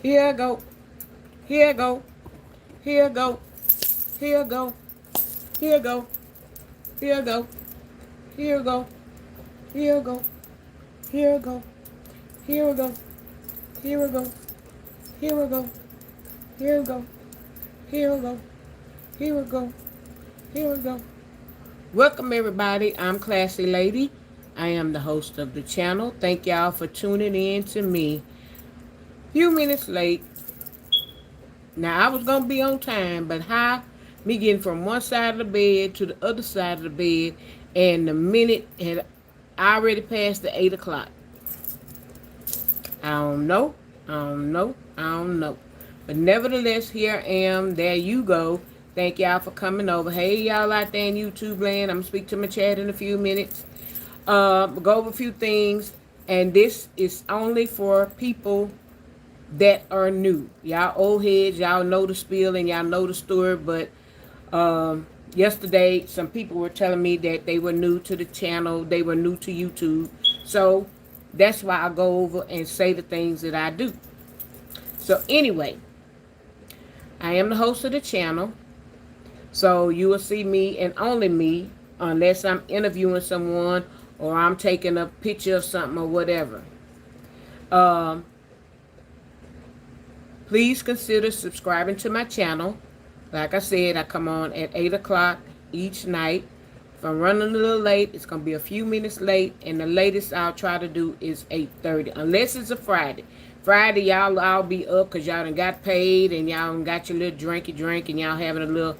Here I go. Here I go. Here I go. Here I go. Here I go. Here I go. Here I go. Here I go. Here I go. Here we go. Here we go. Here we go. Here we go. Here we go. Here we go. Here we go. Welcome everybody. I'm Classy Lady. I am the host of the channel. Thank y'all for tuning in to me. Few minutes late. Now I was gonna be on time, but how me getting from one side of the bed to the other side of the bed, and the minute had already passed the 8 o'clock. I don't know. I don't know. I don't know. But nevertheless, here I am. There you go. Thank y'all for coming over. Hey, y'all out there in YouTube land. I'm going to speak to my chat in a few minutes. Go over a few things. And this is only for people that are new. Y'all old heads, y'all know the spiel and y'all know the story. But yesterday, some people were telling me that they were new to the channel. They were new to YouTube. So that's why I go over and say the things that I do. So anyway, I am the host of the channel. So you will see me and only me unless I'm interviewing someone or I'm taking a picture of something or whatever. Please consider subscribing to my channel. Like I said, I come on at 8 o'clock each night. If I'm running a little late, it's going to be a few minutes late. And the latest I'll try to do is 8:30. Unless it's a Friday. Friday, y'all all be up because y'all done got paid. And y'all done got your little drinky drink. And y'all having a little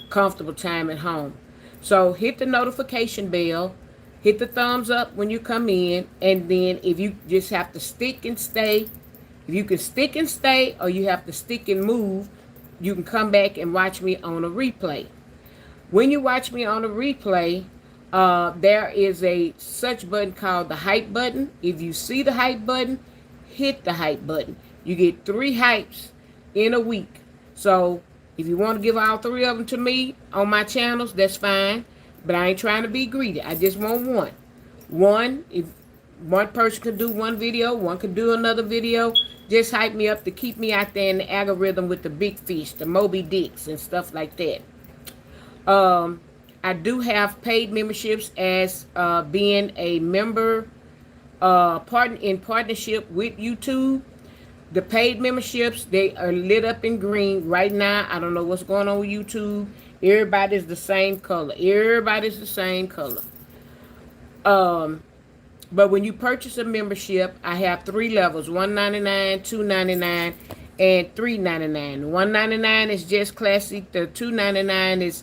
comfortable time at home. So hit the notification bell. Hit the thumbs up when you come in. And then if you just have to stick and stay. If you can stick and stay or you have to stick and move, you can come back and watch me on a replay. When you watch me on a replay, there is a search button called the hype button. If you see the hype button, hit the hype button. You get 3 hypes in a week. So if you want to give all 3 of them to me on my channels, that's fine. But I ain't trying to be greedy. I just want one. One, if one person could do one video, one could do another video. Just hype me up to keep me out there in the algorithm with the big fish, the Moby Dicks and stuff like that. I do have paid memberships as being a member in partnership with YouTube. The paid memberships, they are lit up in green right now. I don't know what's going on with YouTube. Everybody's the same color. Everybody's the same color. But when you purchase a membership, I have 3 levels: $1.99, $2.99, and $3.99. $1.99 is just classy. The $2.99 is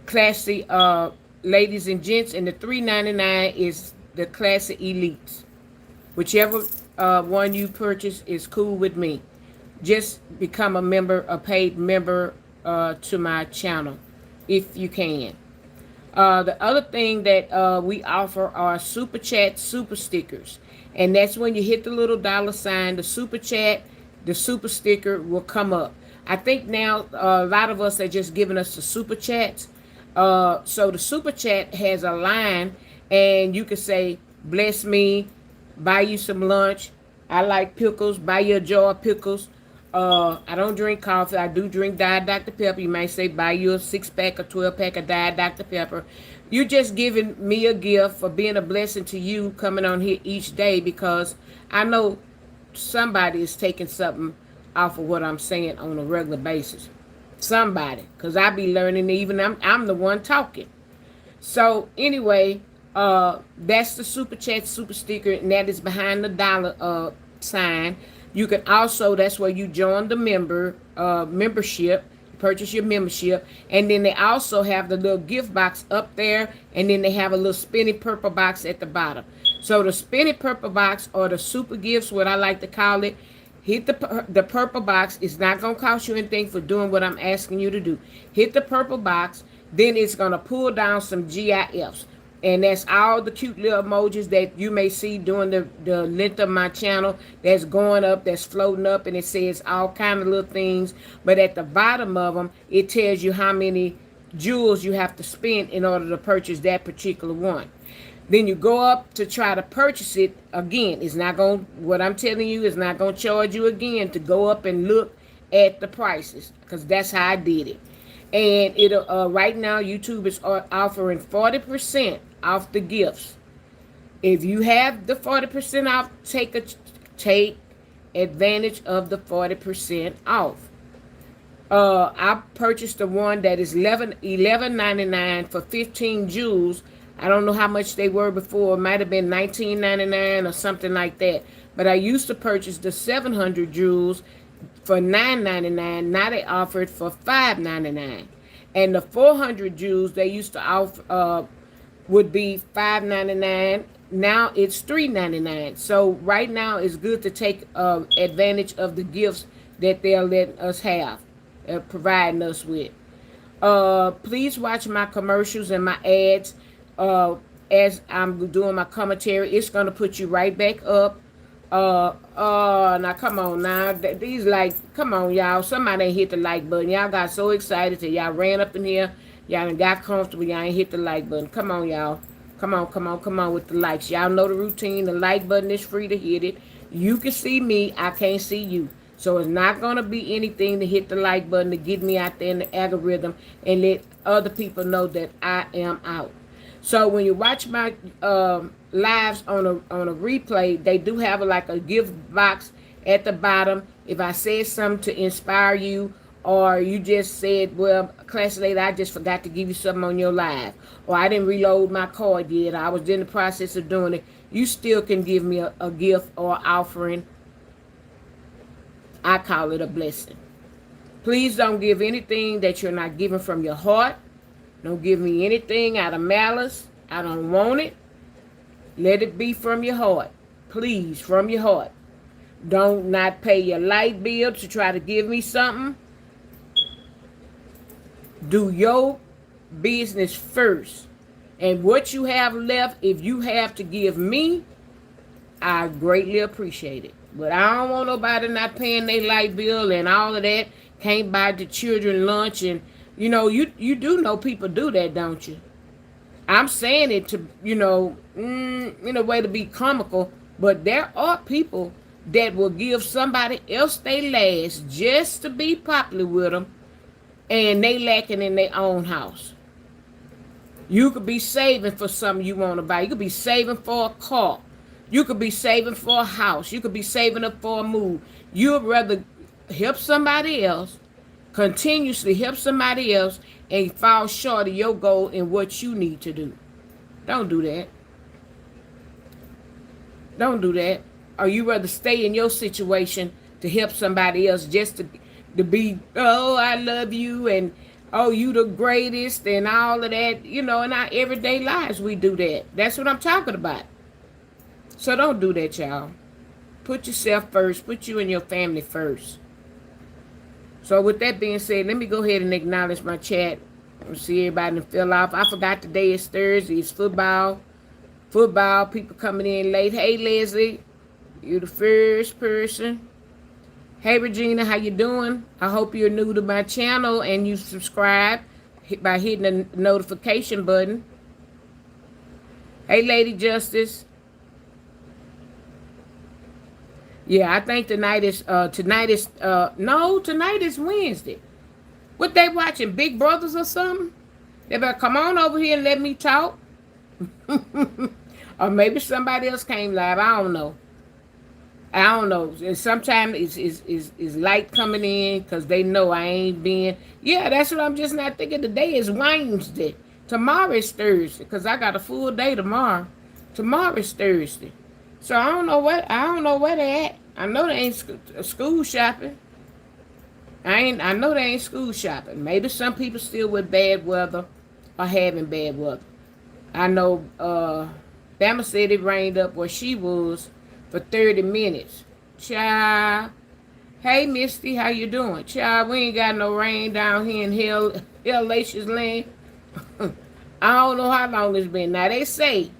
classy ladies and gents, and the $3.99 is the classy elites. Whichever one you purchase is cool with me. Just become a member, a paid member to my channel if you can. The other thing that we offer are super chat super stickers. And that's when you hit the little $sign, the super chat, the super sticker will come up. I think now a lot of us are just giving us the super chats. So the super chat has a line and you can say, bless me, buy you some lunch. I like pickles, buy you a jar of pickles. I don't drink coffee. I do drink Diet Dr. Pepper. You might say buy you a 6-pack or 12-pack of Diet Dr. Pepper. You're just giving me a gift for being a blessing to you coming on here each day, because I know somebody is taking something off of what I'm saying on a regular basis. Somebody, because I be learning, even I'm the one talking. So anyway, that's the super chat super sticker, and that is behind the $sign. You can also, that's where you join the membership, purchase your membership, and then they also have the little gift box up there, and then they have a little spinny purple box at the bottom. So the spinny purple box, or the super gifts, what I like to call it, hit the purple box. It's not going to cost you anything for doing what I'm asking you to do. Hit the purple box, then it's going to pull down some GIFs. And that's all the cute little emojis that you may see during the length of my channel that's going up, that's floating up, and it says all kind of little things. But at the bottom of them, it tells you how many jewels you have to spend in order to purchase that particular one. Then you go up to try to purchase it again. It's not going, what I'm telling you is not going to charge you again to go up and look at the prices, because that's how I did it. And it right now YouTube is offering 40% off the gifts. If you have the 40% off, take advantage of the 40% off. I purchased the one that is $11.99 for 15 jewels. I don't know how much they were before. It might have been $19.99 or something like that. But I used to purchase the 700 jewels for $9.99. Now they offer it for $5.99. And the 400 jewels they used to offer would be $5.99. Now it's $3.99. So right now it's good to take advantage of the gifts that they're letting us have, providing us with. Please watch my commercials and my ads as I'm doing my commentary. It's going to put you right back up. Now come on now. These come on y'all. Somebody ain't hit the like button. Y'all got so excited that y'all ran up in here. Y'all done got comfortable. Y'all ain't hit the like button. Come on y'all. Come on with the likes. Y'all know the routine. The like button is free to hit it. You can see me. I can't see you. So it's not going to be anything to hit the like button to get me out there in the algorithm and let other people know that I am out. So when you watch my lives on a replay, they do have a gift box at the bottom. If I said something to inspire you, or you just said, well, class lady, I just forgot to give you something on your live, or I didn't reload my card yet, I was in the process of doing it, you still can give me a gift or offering. I call it a blessing. Please don't give anything that you're not giving from your heart. Don't give me anything out of malice. I don't want it. Let it be from your heart. Please, from your heart. Don't not pay your light bill to try to give me something. Do your business first. And what you have left, if you have to give me, I greatly appreciate it. But I don't want nobody not paying their light bill and all of that. Can't buy the children lunch. And, you do know people do that, don't you? I'm saying it to, in a way to be comical. But there are people that will give somebody else their last just to be popular with them. And they lacking in their own house. You could be saving for something you want to buy. You could be saving for a car. You could be saving for a house. You could be saving up for a move. You'd rather help somebody else, continuously help somebody else, and fall short of your goal in what you need to do. Don't do that. Don't do that. Or you rather stay in your situation to help somebody else just to be, oh, I love you, and oh, you the greatest, and all of that. In our everyday lives we do that. That's what I'm talking about. So don't do that, y'all. Put yourself first. Put you and your family first. So with that being said, let me go ahead and acknowledge my chat. I see everybody fell off. I forgot today is Thursday. It's football. Football. People coming in late. Hey, Leslie. You're the first person. Hey, Regina. How you doing? I hope you're new to my channel and you subscribe by hitting the notification button. Hey, Lady Justice. Yeah, I think tonight is Wednesday. What they watching, Big Brothers or something? They better come on over here and let me talk. Or maybe somebody else came live. I don't know. And sometimes it's light coming in because they know I ain't been. Yeah, that's what I'm just not thinking. Today is Wednesday. Tomorrow is Thursday because I got a full day tomorrow. Tomorrow is Thursday. So I don't know where they at. I know they ain't school shopping. I know they ain't school shopping. Maybe some people still with bad weather or having bad weather. I know Bama said it rained up where she was for 30 minutes. Child. Hey Misty, how you doing? Child, we ain't got no rain down here in Hellacious land. I don't know how long it's been. Now they say,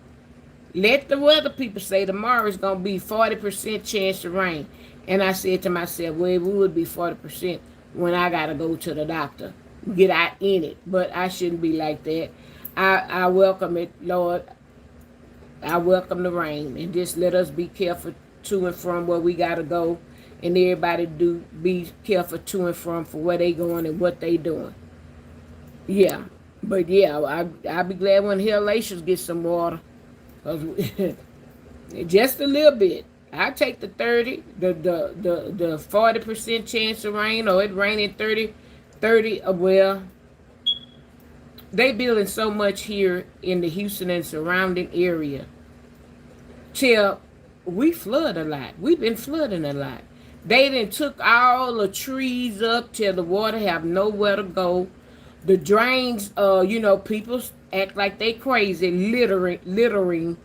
let the weather people say tomorrow is going to be 40% chance of rain. And I said to myself, well, it would be 40% when I got to go to the doctor. Get out in it. But I shouldn't be like that. I welcome it, Lord. I welcome the rain, and just let us be careful to and from where we gotta go, and everybody do be careful to and from for where they going and what they doing. Yeah, but yeah, I'll be glad when Hellacious get some water, 'cause just a little bit. I take the 30, the 40% chance of rain, or it raining 30. Well, they building so much here in the Houston and surrounding area till we flood a lot. We've been flooding a lot. They done took all the trees up till the water have nowhere to go. The drains, people act like they crazy, littering,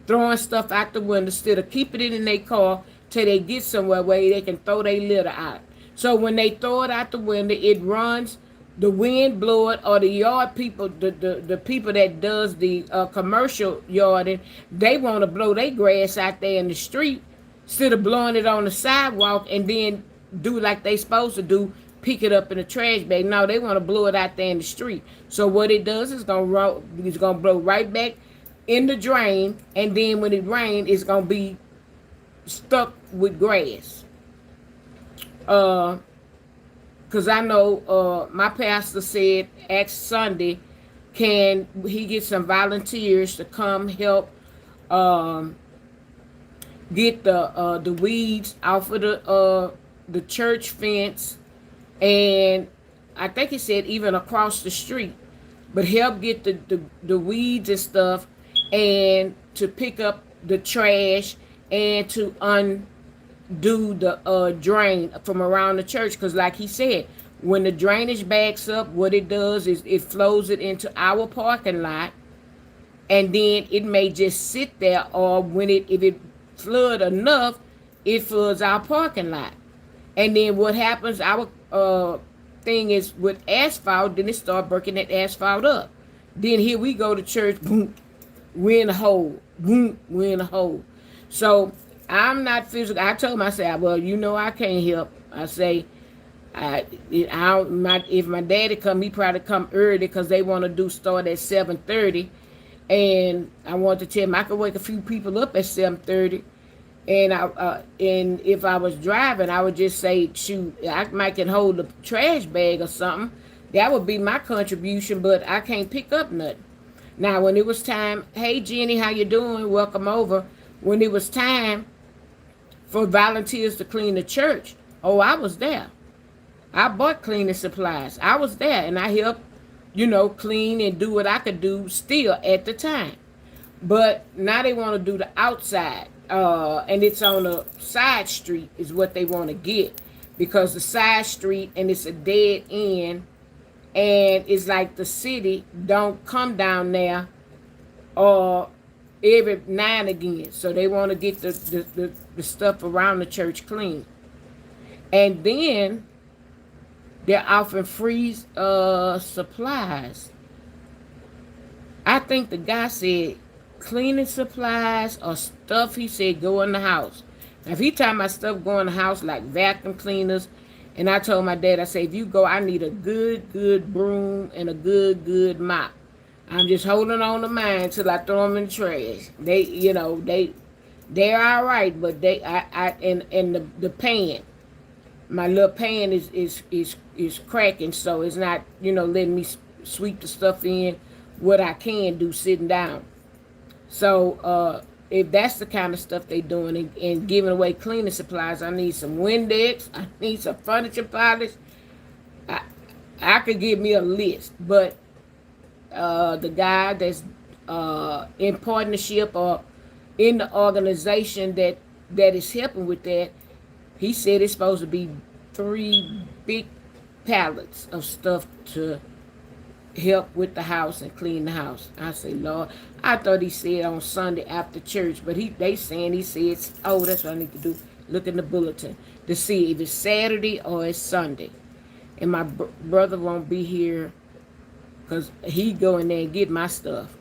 throwing stuff out the window instead of keeping it in their car till they get somewhere where they can throw their litter out. So when they throw it out the window, it runs, the wind blow it, or the yard people, the people that does the commercial yarding, they want to blow their grass out there in the street instead of blowing it on the sidewalk and then do like they supposed to do, pick it up in a trash bag. No, they want to blow it out there in the street. So what it does is gonna blow right back in the drain, and then when it rains, it's gonna be stuck with grass. Cause I know my pastor said next Sunday, can he get some volunteers to come help get the weeds off of the church fence, and I think he said even across the street, but help get the weeds and stuff, and to pick up the trash, and to undo the drain from around the church. Because like he said, when the drainage backs up, what it does is it flows it into our parking lot, and then it may just sit there, or if it flood enough, it floods our parking lot. And then what happens, our thing is with asphalt, then it start breaking that asphalt up. Then here we go to church, boom, we're in a hole. Boom, we're in a hole. So I'm not physical. I told myself, well, I can't help. I say, if my daddy come, he probably come early because they want to start at 7:30, and I want to tell him I could wake a few people up at 7:30, and if I was driving, I would just say, shoot, I might can hold a trash bag or something. That would be my contribution, but I can't pick up nothing. Now, when it was time, hey Jenny, how you doing? Welcome over. When it was time for volunteers to clean the church, oh, I was there. I bought cleaning supplies. I was there, and I helped, clean and do what I could do still at the time. But now they want to do the outside, and it's on a side street is what they want to get, because the side street, and it's a dead end, and it's like the city don't come down there or every now and again. So they want to get the stuff around the church clean. And then they're offering free supplies. I think the guy said cleaning supplies or stuff, he said go in the house. Now, if he talking about stuff go in the house like vacuum cleaners, and I told my dad, I said, if you go, I need a good broom and a good mop. I'm just holding on to mine till I throw them in the trash. They're all right, but the pan, my little pan is cracking, so it's not, letting me sweep the stuff in what I can do sitting down. So if that's the kind of stuff they doing, and giving away cleaning supplies, I need some Windex, I need some furniture polish. I could give me a list, but the guy that's in partnership or in the organization that is helping with that, he said it's supposed to be 3 big pallets of stuff to help with the house and clean the house. I say, Lord, I thought he said on Sunday after church, but he says, oh, that's what I need to do. Look in the bulletin to see if it's Saturday or it's Sunday. And my brother won't be here because he go in there and get my stuff.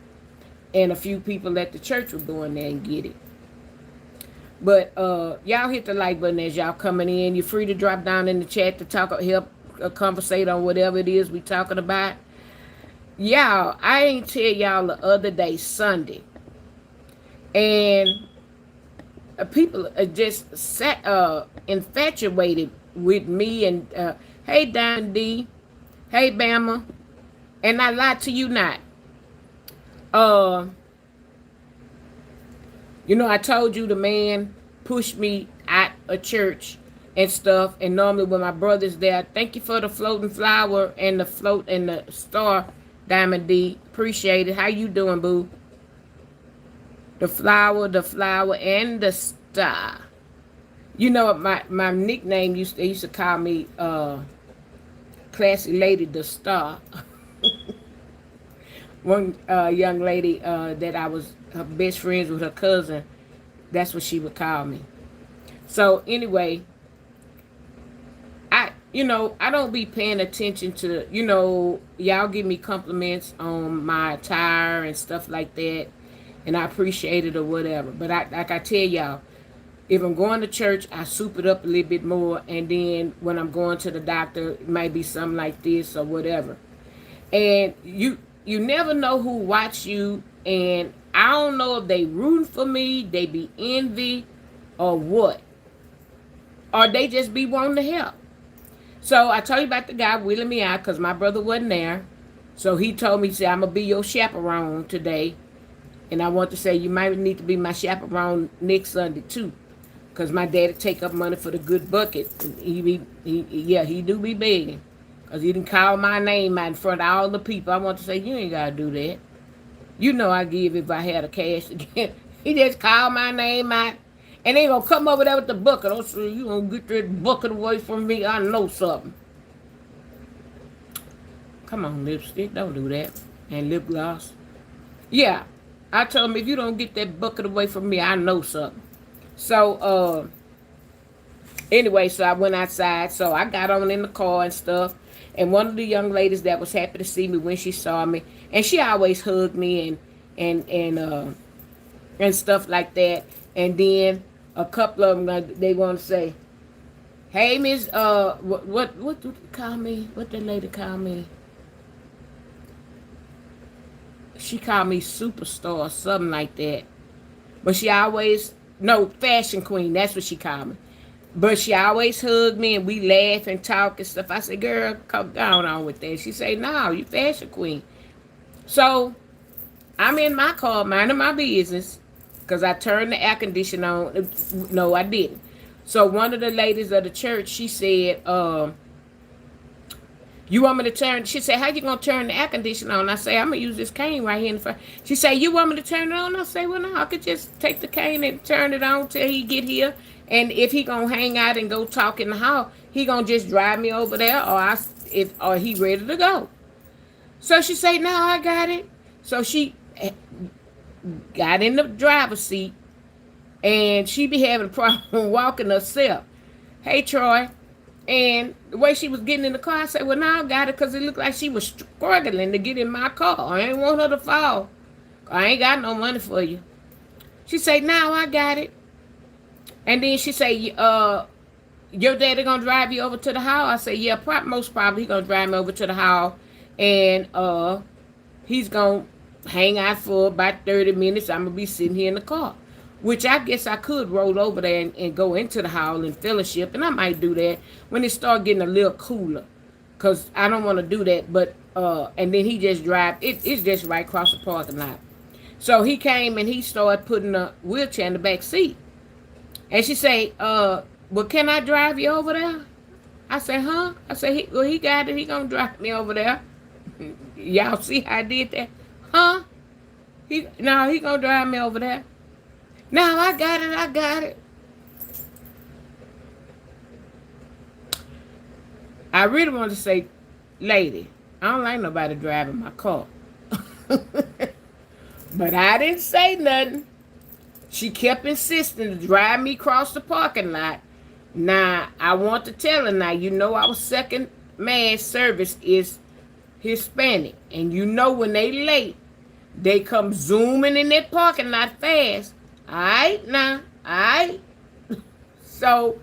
And a few people at the church will go in there and get it. But y'all hit the like button as y'all coming in. You're free to drop down in the chat to talk or help conversate on whatever it is we talking about. Y'all, I ain't tell y'all the other day, Sunday. And people are just infatuated with me. And hey, Diamond D, hey, Bama, and I lie to you not. Uh, I told you the man pushed me at a church and stuff. And normally when my brother's there, thank you for the floating flower and the float and the star, Diamond D. Appreciate it. How you doing, boo? The flower, and the star. My nickname they used to call me Classy Lady the Star. One young lady that I was her best friends with her cousin, that's what she would call me. So anyway, I don't be paying attention to, y'all give me compliments on my attire and stuff like that, and I appreciate it or whatever. But like I tell y'all, if I'm going to church, I soup it up a little bit more, and then when I'm going to the doctor, it might be something like this or whatever. And you never know who watch you, and I don't know if they rooting for me, they be envy, or what, or they just be wanting to help. So I told you about the guy wheeling me out because my brother wasn't there. So he told me, he said, I'm going to be your chaperone today. And I want to say, you might need to be my chaperone next Sunday too. Because my daddy take up money for the good bucket. He do be begging. Because he didn't call my name out in front of all the people. I want to say, you ain't got to do that. You know I give if I had a cash again. He just called my name out. And they gonna come over there with the bucket. Oh, so you gonna get that bucket away from me? I know something. Come on, lipstick. Don't do that. And lip gloss. Yeah. I told him, if you don't get that bucket away from me, I know something. So, anyway, so I went outside. So I got on in the car and stuff. And one of the young ladies that was happy to see me when she saw me, and she always hugged me and stuff like that. And then a couple of them, they want to say, hey, Miss, what do they call me? What that lady call me? She called me superstar or something like that. But she always, no, fashion queen, that's what she called me. But she always hugged me and we laugh and talk and stuff. I said, girl, come down on with that. She said, no, you fashion queen. So I'm in my car minding my business because I turned the air conditioner on. No, I didn't. So one of the ladies of the church, she said, you want me to turn? She said, how you going to turn the air conditioner on? I say, I'm going to use this cane right here in the front. She said, you want me to turn it on? I say, well, no, I could just take the cane and turn it on till he get here. And if he going to hang out and go talk in the hall, he going to just drive me over there or he ready to go. So she said, no, I got it. So she got in the driver's seat and she be having a problem walking herself. Hey, Troy. And the way she was getting in the car, I said, well, now I got it because it looked like she was struggling to get in my car. I ain't want her to fall. I ain't got no money for you. She said, now I got it. And then she said, your daddy going to drive you over to the house? I said, yeah, most probably he going to drive me over to the house. And he's going to hang out for about 30 minutes. I'm going to be sitting here in the car. Which I guess I could roll over there and go into the hall and fellowship. And I might do that when it start getting a little cooler. Because I don't want to do that. But and then he just drive. It's just right across the parking lot. So he came and he started putting a wheelchair in the back seat. And she said, well, can I drive you over there? I said, huh? I said, he got it. He going to drive me over there. Y'all see how I did that? Huh? He going to drive me over there. Now I got it. I really want to say, lady, I don't like nobody driving my car. But I didn't say nothing. She kept insisting to drive me across the parking lot. Now, I want to tell her now, our second mass service is Hispanic. And when they late, they come zooming in that parking lot fast. Alright, now, alright. So,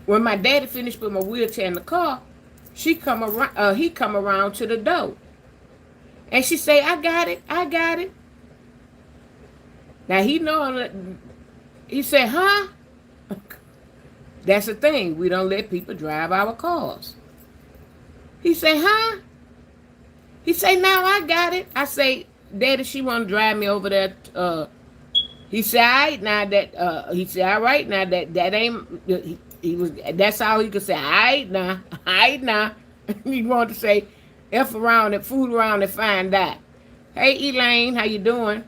when my daddy finished putting my wheelchair in the car, he come around to the door. And she say, I got it. Now he know. He said, huh? That's the thing. We don't let people drive our cars. He said, huh? He say, now I got it. I say, Daddy, she want to drive me over there. He said, all right, now that, he said, all right, now that ain't, he was, that's all he could say. All right, now, all right, now. He wanted to say, F around and fool around and find out. Hey, Elaine, how you doing?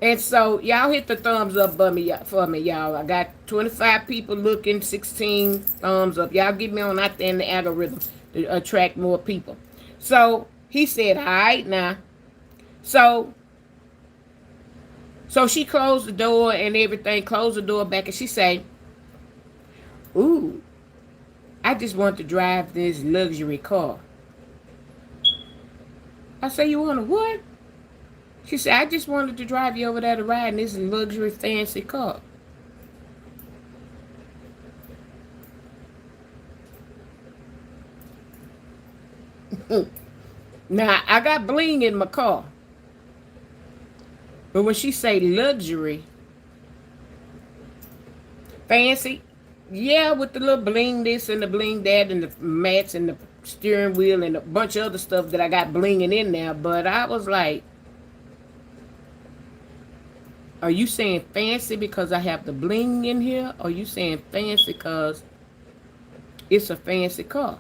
And so, y'all hit the thumbs up for me, y'all. I got 25 people looking, 16 thumbs up. Y'all get me on out there in the algorithm to attract more people. So, he said, all right, now. So she closed the door and everything, closed the door back, and she say, ooh, I just want to drive this luxury car. I say, you want to what? She said, I just wanted to drive you over there to ride in this luxury fancy car. Now, I got bling in my car. But when she say luxury, fancy, yeah, with the little bling this and the bling that and the mats and the steering wheel and a bunch of other stuff that I got blinging in there. But I was like, are you saying fancy because I have the bling in here? Or are you saying fancy because it's a fancy car?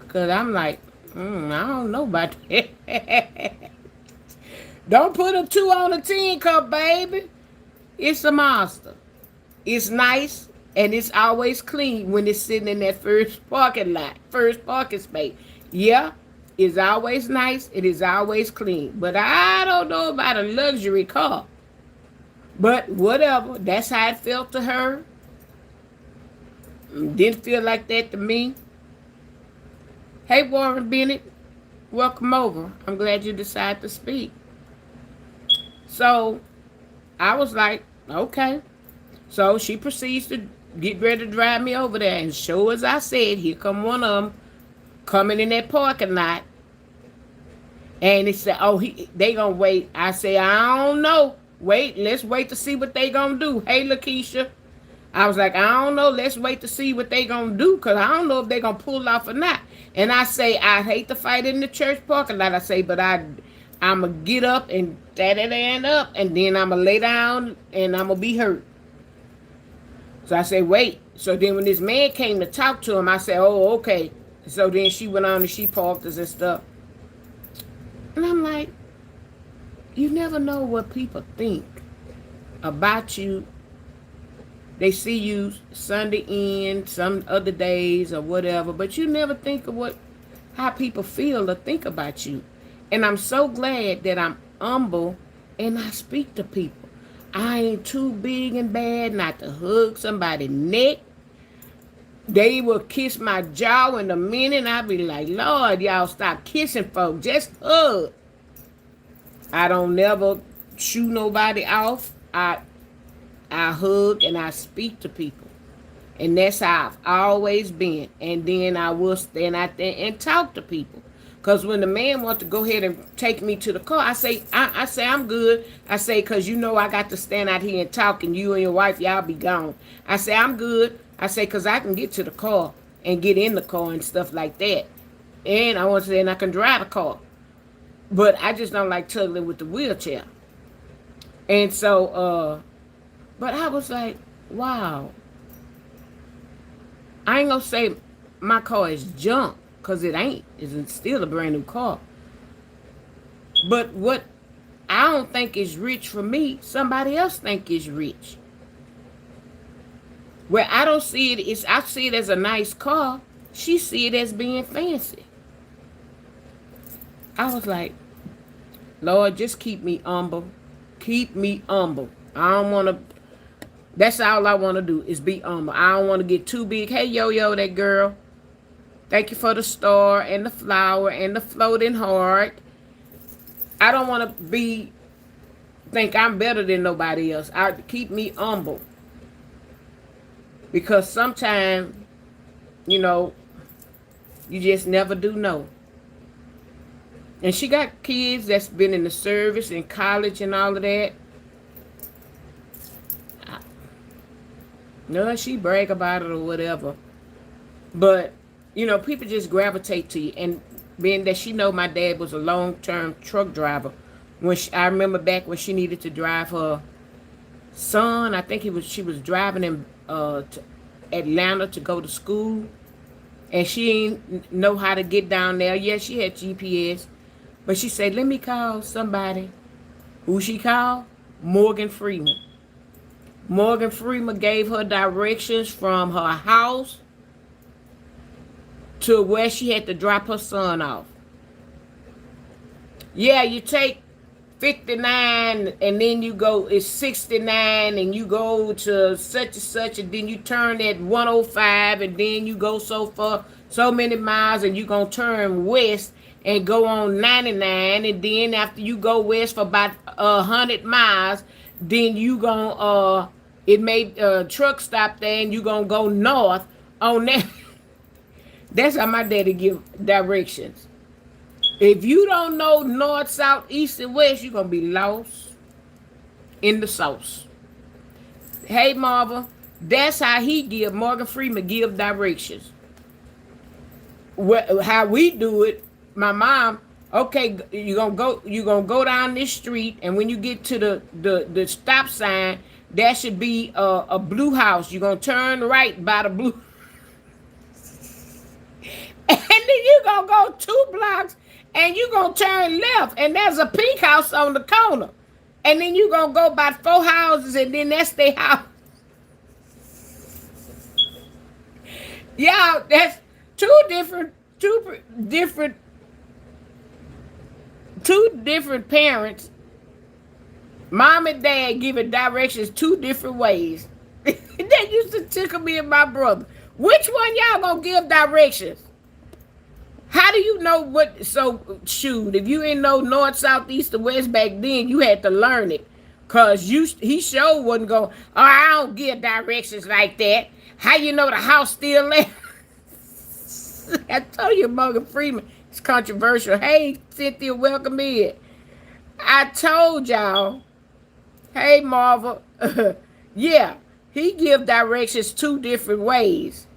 Because I'm like, I don't know about that. Don't put a 2 on a 10 cup, baby. It's a monster. It's nice, and it's always clean when it's sitting in that first parking lot, first parking space. Yeah, it's always nice. It is always clean. But I don't know about a luxury car. But whatever. That's how it felt to her. Didn't feel like that to me. Hey, Warren Bennett. Welcome over. I'm glad you decided to speak. So, I was like, okay. So, she proceeds to get ready to drive me over there. And sure as I said, here come one of them coming in that parking lot. And he said, oh, they gonna wait. I say, I don't know. Wait, let's wait to see what they gonna do. Hey, Lakeisha. I was like, I don't know. Let's wait to see what they gonna do. Because I don't know if they gonna pull off or not. And I say, I hate to fight in the church parking lot. I say, but I'm going to get up and stand up. And then I'm going to lay down and I'm going to be hurt. So I say, wait. So then when this man came to talk to him, I said, oh, okay. So then she went on and she parked us and stuff. And I'm like, you never know what people think about you. They see you Sunday in, some other days or whatever, but you never think of how people feel or think about you. And I'm so glad that I'm humble and I speak to people. I ain't too big and bad not to hug somebody's neck. They will kiss my jaw in a minute. I'll be like, Lord, y'all stop kissing folks. Just hug. I don't never shoo nobody off. I hug and I speak to people. And that's how I've always been. And then I will stand out there and talk to people. Because when the man wants to go ahead and take me to the car, I say, I'm good. I say, because you know I got to stand out here and talk and you and your wife, y'all be gone. I say, I'm good. I say, because I can get to the car and get in the car and stuff like that. And I want to say, and I can drive the car. But I just don't like tugging with the wheelchair. And so, but I was like, wow. I ain't gonna say my car is junk, because it ain't. It's still a brand new car. But what I don't think is rich for me, somebody else think is rich. Where I don't see it, I see it as a nice car. She see it as being fancy. I was like, Lord, just keep me humble. Keep me humble. I don't want to. That's all I want to do is be humble. I don't want to get too big. Hey, yo, that girl. Thank you for the star and the flower and the floating heart. I don't want to think I'm better than nobody else. Keep me humble. Because sometimes, you just never do know. And she got kids that's been in the service in college and all of that. No, she brag about it or whatever. But people just gravitate to you. And being that she know my dad was a long-term truck driver, I remember back when she needed to drive her son, I think she was driving him to Atlanta to go to school, and she didn't know how to get down there. Yeah, she had GPS, but she said, "Let me call somebody." Who she called? Morgan Freeman. Morgan Freeman gave her directions from her house to where she had to drop her son off. Yeah, you take 59 and then you go, it's 69 and you go to such and such, and then you turn at 105 and then you go so far, so many miles, and you going to turn west and go on 99, and then after you go west for about 100 miles, then you going to, it made a truck stop there and you going to go north on that. That's how my daddy give directions. If you don't know north, south, east, and west, you're going to be lost in the sauce. Hey, Marva, that's how Morgan Freeman give directions. How we do it, my mom, okay, you're gonna go down this street, and when you get to the stop sign, there should be a blue house. You're going to turn right by the blue. And then you're going to go 2 blocks and you're going to turn left, and there's a pink house on the corner. And then you're going to go by 4 houses, and then that's their house. Yeah, that's two different parents. Mom and dad giving directions 2 different ways. That used to tickle me and my brother. Which one y'all gonna give directions? How do you know what? So, shoot, if you didn't know north, south, east, or west back then, you had to learn it. Because he sure wasn't going, oh, I don't give directions like that. How you know the house still there? I told you, Morgan Freeman, it's controversial. Hey, Cynthia, welcome in. I told y'all, hey, Marva, yeah, he give directions 2 different ways.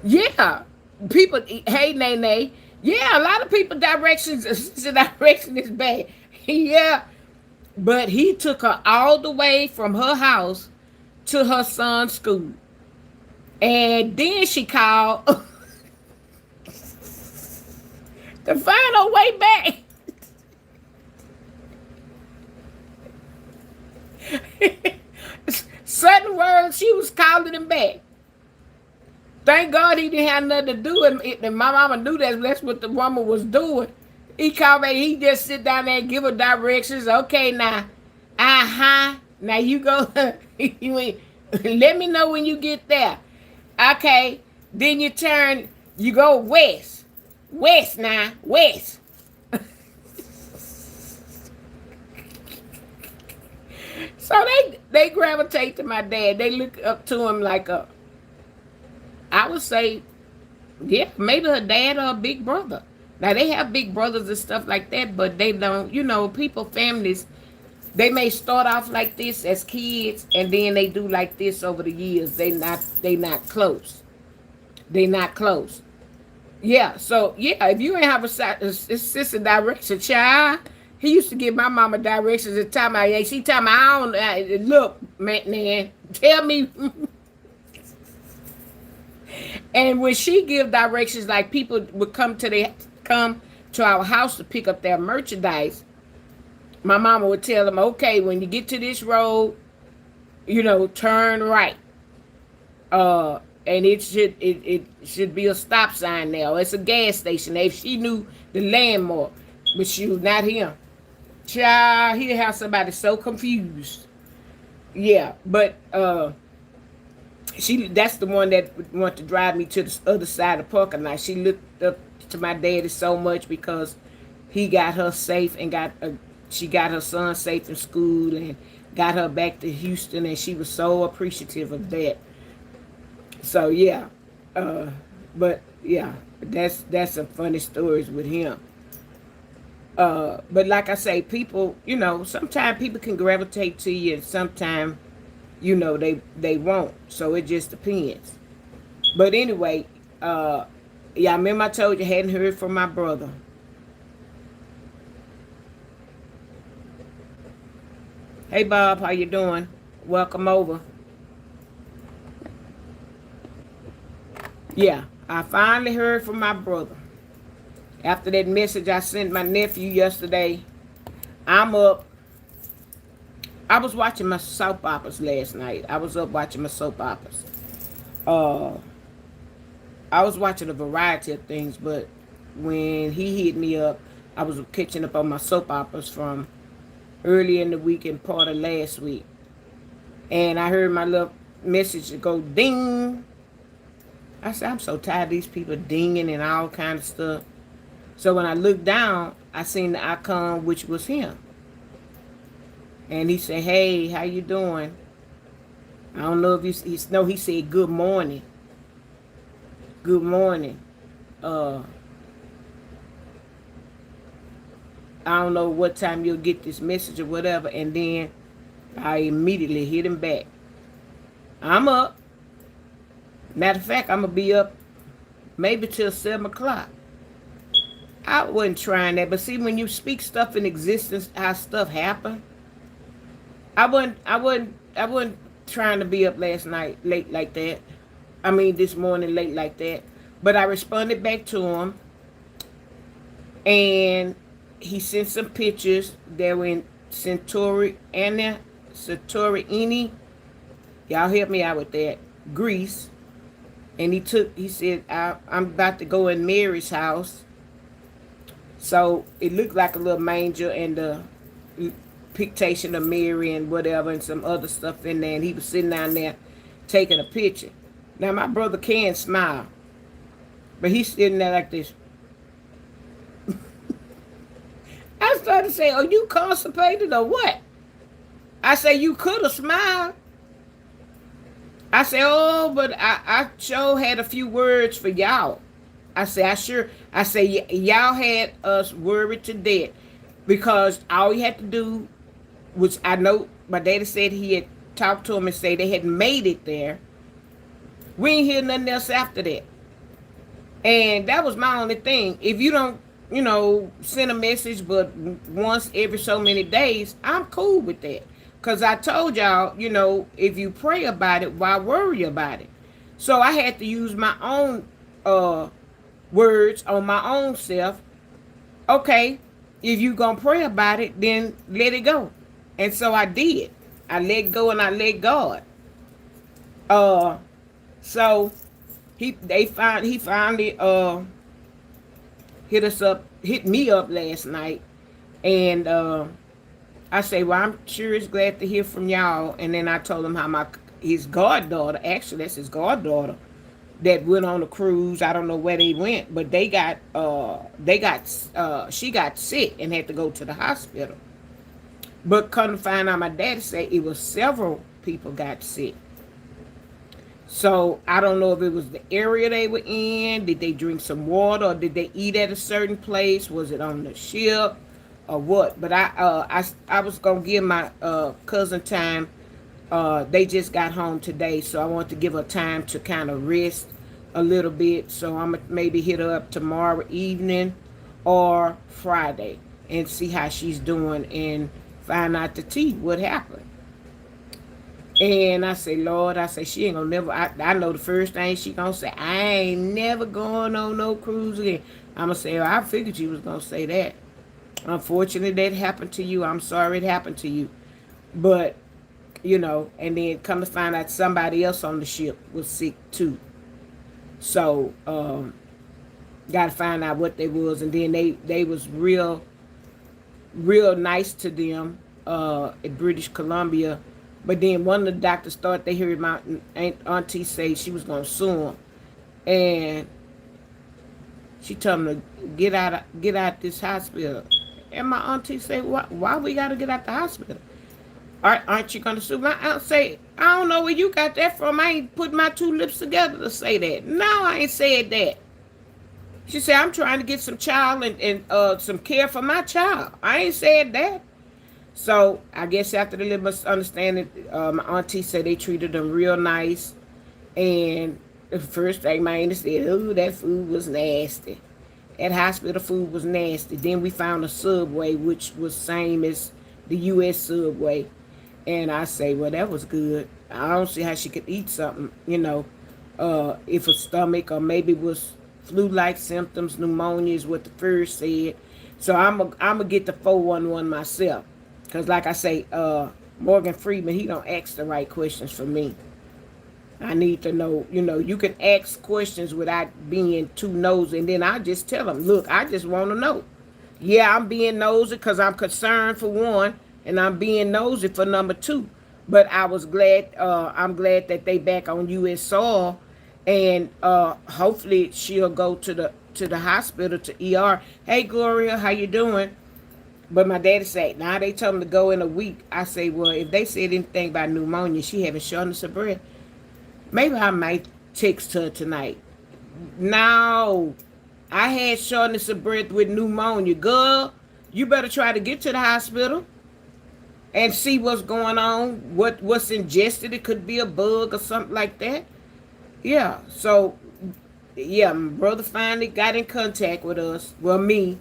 Yeah. People, hey, Nene, yeah, a lot of people direction is bad. Yeah, but he took her all the way from her house to her son's school, and then she called to find her way back. Certain words, she was calling him back. Thank God he didn't have nothing to do with it. And my mama knew that's what the woman was doing. He called me, he just sit down there and give her directions. Okay, now, now you go, let me know when you get there. Okay, then you turn, you go west. West now, west. So they gravitate to my dad. They look up to him like I would say, yeah, maybe her dad or a big brother. Now, they have big brothers and stuff like that, but they don't, families, they may start off like this as kids, and then they do like this over the years. They not close. They not close. Yeah, so, yeah, if you ain't have a sister direction, child, he used to give my mama directions at the time. She tell me, I don't, look, man, tell me. And when she give directions, like people would come to our house to pick up their merchandise, my mama would tell them, okay, when you get to this road, turn right. And it should be a stop sign now. It's a gas station. If she knew the landmark, but she was not him. Child, he'd have somebody so confused. Yeah, but that's the one that would want to drive me to the other side of the parking lot. She looked up to my daddy so much because he got her safe and she got her son safe in school and got her back to Houston, and she was so appreciative of that. So yeah, but yeah, that's some funny stories with him. But like I say, people, sometimes people can gravitate to you, and sometimes they won't. So it just depends. But anyway, yeah, I remember I told you I hadn't heard from my brother. Hey Bob, how you doing? Welcome over. Yeah, I finally heard from my brother. After that message I sent my nephew yesterday, I'm up. I was watching my soap operas last night. I was up watching my soap operas. Uh, I was watching a variety of things, but when he hit me up, I was catching up on my soap operas from early in the week and part of last week. And I heard my little message go ding. I said, I'm so tired of these people dinging and all kind of stuff. So when I looked down, I seen the icon, which was him. And he said, hey, how you doing? I don't know if he said good morning. Good morning. I don't know what time you'll get this message or whatever. And then I immediately hit him back. I'm up. Matter of fact, I'm going to be up maybe till 7 o'clock. I wasn't trying that. But see, when you speak stuff in existence, how stuff happen, I wasn't trying to be up last night late like that. I mean, this morning late like that. But I responded back to him. And he sent some pictures that were in Santorini. Y'all help me out with that. Greece. And he said, I'm about to go in Mary's house. So it looked like a little manger and the pictation of Mary and whatever and some other stuff in there. And he was sitting down there taking a picture. Now my brother can smile. But he's sitting there like this. I started to say, are you constipated or what? I say, you could have smiled. I say, oh, but I sure had a few words for y'all. I say, y'all had us worried to death. Because all you had to do, which I know my daddy said he had talked to him and say they had made it there. We ain't hear nothing else after that. And that was my only thing. If you don't, send a message but once every so many days, I'm cool with that. Because I told y'all, if you pray about it, why worry about it? So I had to use my own words on my own self. Okay, if you going to pray about it, then let it go. And so I did. I let go and I let God. So he finally hit me up last night, and I say, well, I'm sure it's glad to hear from y'all. And then I told him how his goddaughter, actually that's his goddaughter, that went on a cruise. I don't know where they went, but she got sick and had to go to the hospital. But come to find out, my daddy said it was several people got sick. So I don't know if it was the area they were in. Did they drink some water, or did they eat at a certain place? Was it on the ship, or what? But I was gonna give my cousin time. They just got home today, so I want to give her time to kind of rest a little bit. So I'm gonna maybe hit her up tomorrow evening or Friday and see how she's doing and find out the tea what happened. And I say, Lord, she ain't gonna never, I know the first thing she gonna say, I ain't never going on no cruise again. I'm gonna say, I figured you was gonna say that. Unfortunately, that happened to you. I'm sorry it happened to you. But, and then come to find out somebody else on the ship was sick too. So, got to find out what they was. And then they was real nice to them at British Columbia. But then one of the doctors thought they heard my auntie say she was going to sue him. And she told him to get out this hospital. And my auntie said, why we got to get out the hospital? Aren't you going to sue? My aunt say, I don't know where you got that from. I ain't put my two lips together to say that. No, I ain't said that. She said, I'm trying to get some child and some care for my child. I ain't said that. So I guess after the little misunderstanding, my auntie said they treated them real nice. And the first thing my auntie said, "Oh, that food was nasty. That hospital food was nasty." Then we found a Subway, which was same as the U.S. Subway. And I say, well, that was good. I don't see how she could eat something, if a stomach or maybe it was flu-like symptoms, pneumonia is what the first said. So I'm gonna get the 411 myself, cause like I say, Morgan Freeman, he don't ask the right questions for me. I need to know, you can ask questions without being too nosy, and then I just tell them, look, I just want to know. Yeah, I'm being nosy because I'm concerned for one, and I'm being nosy for number two. But I was glad. I'm glad that they back on U.S. soil, and hopefully she'll go to the hospital to ER. Hey Gloria, how you doing? But my daddy said, now they told him to go in a week. I say, well, if they said anything about pneumonia, she having shortness of breath. Maybe I might text her tonight. No, I had shortness of breath with pneumonia. Girl, you better try to get to the hospital and see what's going on, what's ingested. It could be a bug or something like that. Yeah, so, yeah, my brother finally got in contact with us, well, me,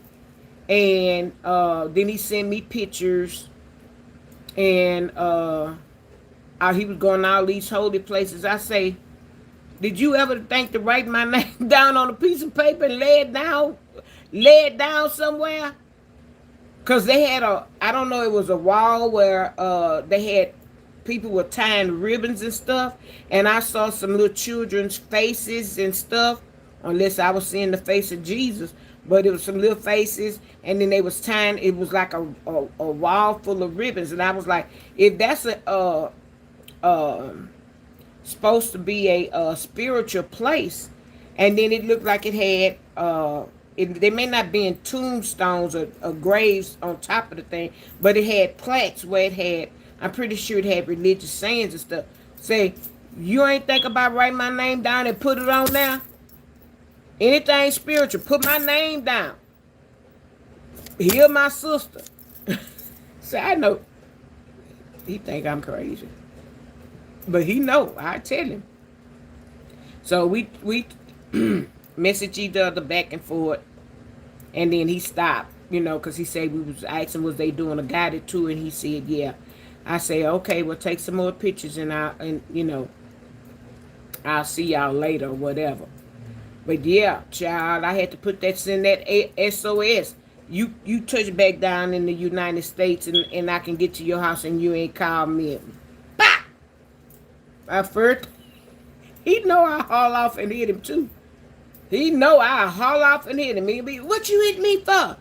and then he sent me pictures, and he was going to all these holy places. I say, did you ever think to write my name down on a piece of paper and lay it down somewhere? Cause they had I don't know, it was a wall where they had people were tying ribbons and stuff, and I saw some little children's faces and stuff. Unless I was seeing the face of Jesus, but it was some little faces, and then they was tying. It was like a wall full of ribbons, and I was like, if that's supposed to be a spiritual place, and then it looked like it had they may not be in tombstones or graves on top of the thing, but it had plaques where it had, I'm pretty sure it had religious sayings and stuff. Say, you ain't think about writing my name down and put it on there? Anything spiritual, put my name down. Heal my sister. So I know he think I'm crazy, but he know I tell him. So we message each other back and forth, and then he stopped, because he said, we was asking was they doing a guided tour, and he said yeah. I say, okay, we'll take some more pictures, and I'll see y'all later or whatever. But yeah, child, I had to put send that SOS. You touch back down in the United States, and I can get to your house and you ain't called me. Bah! My first, he know I haul off and hit him too. He know I haul off and hit him. He be, what you hit me for?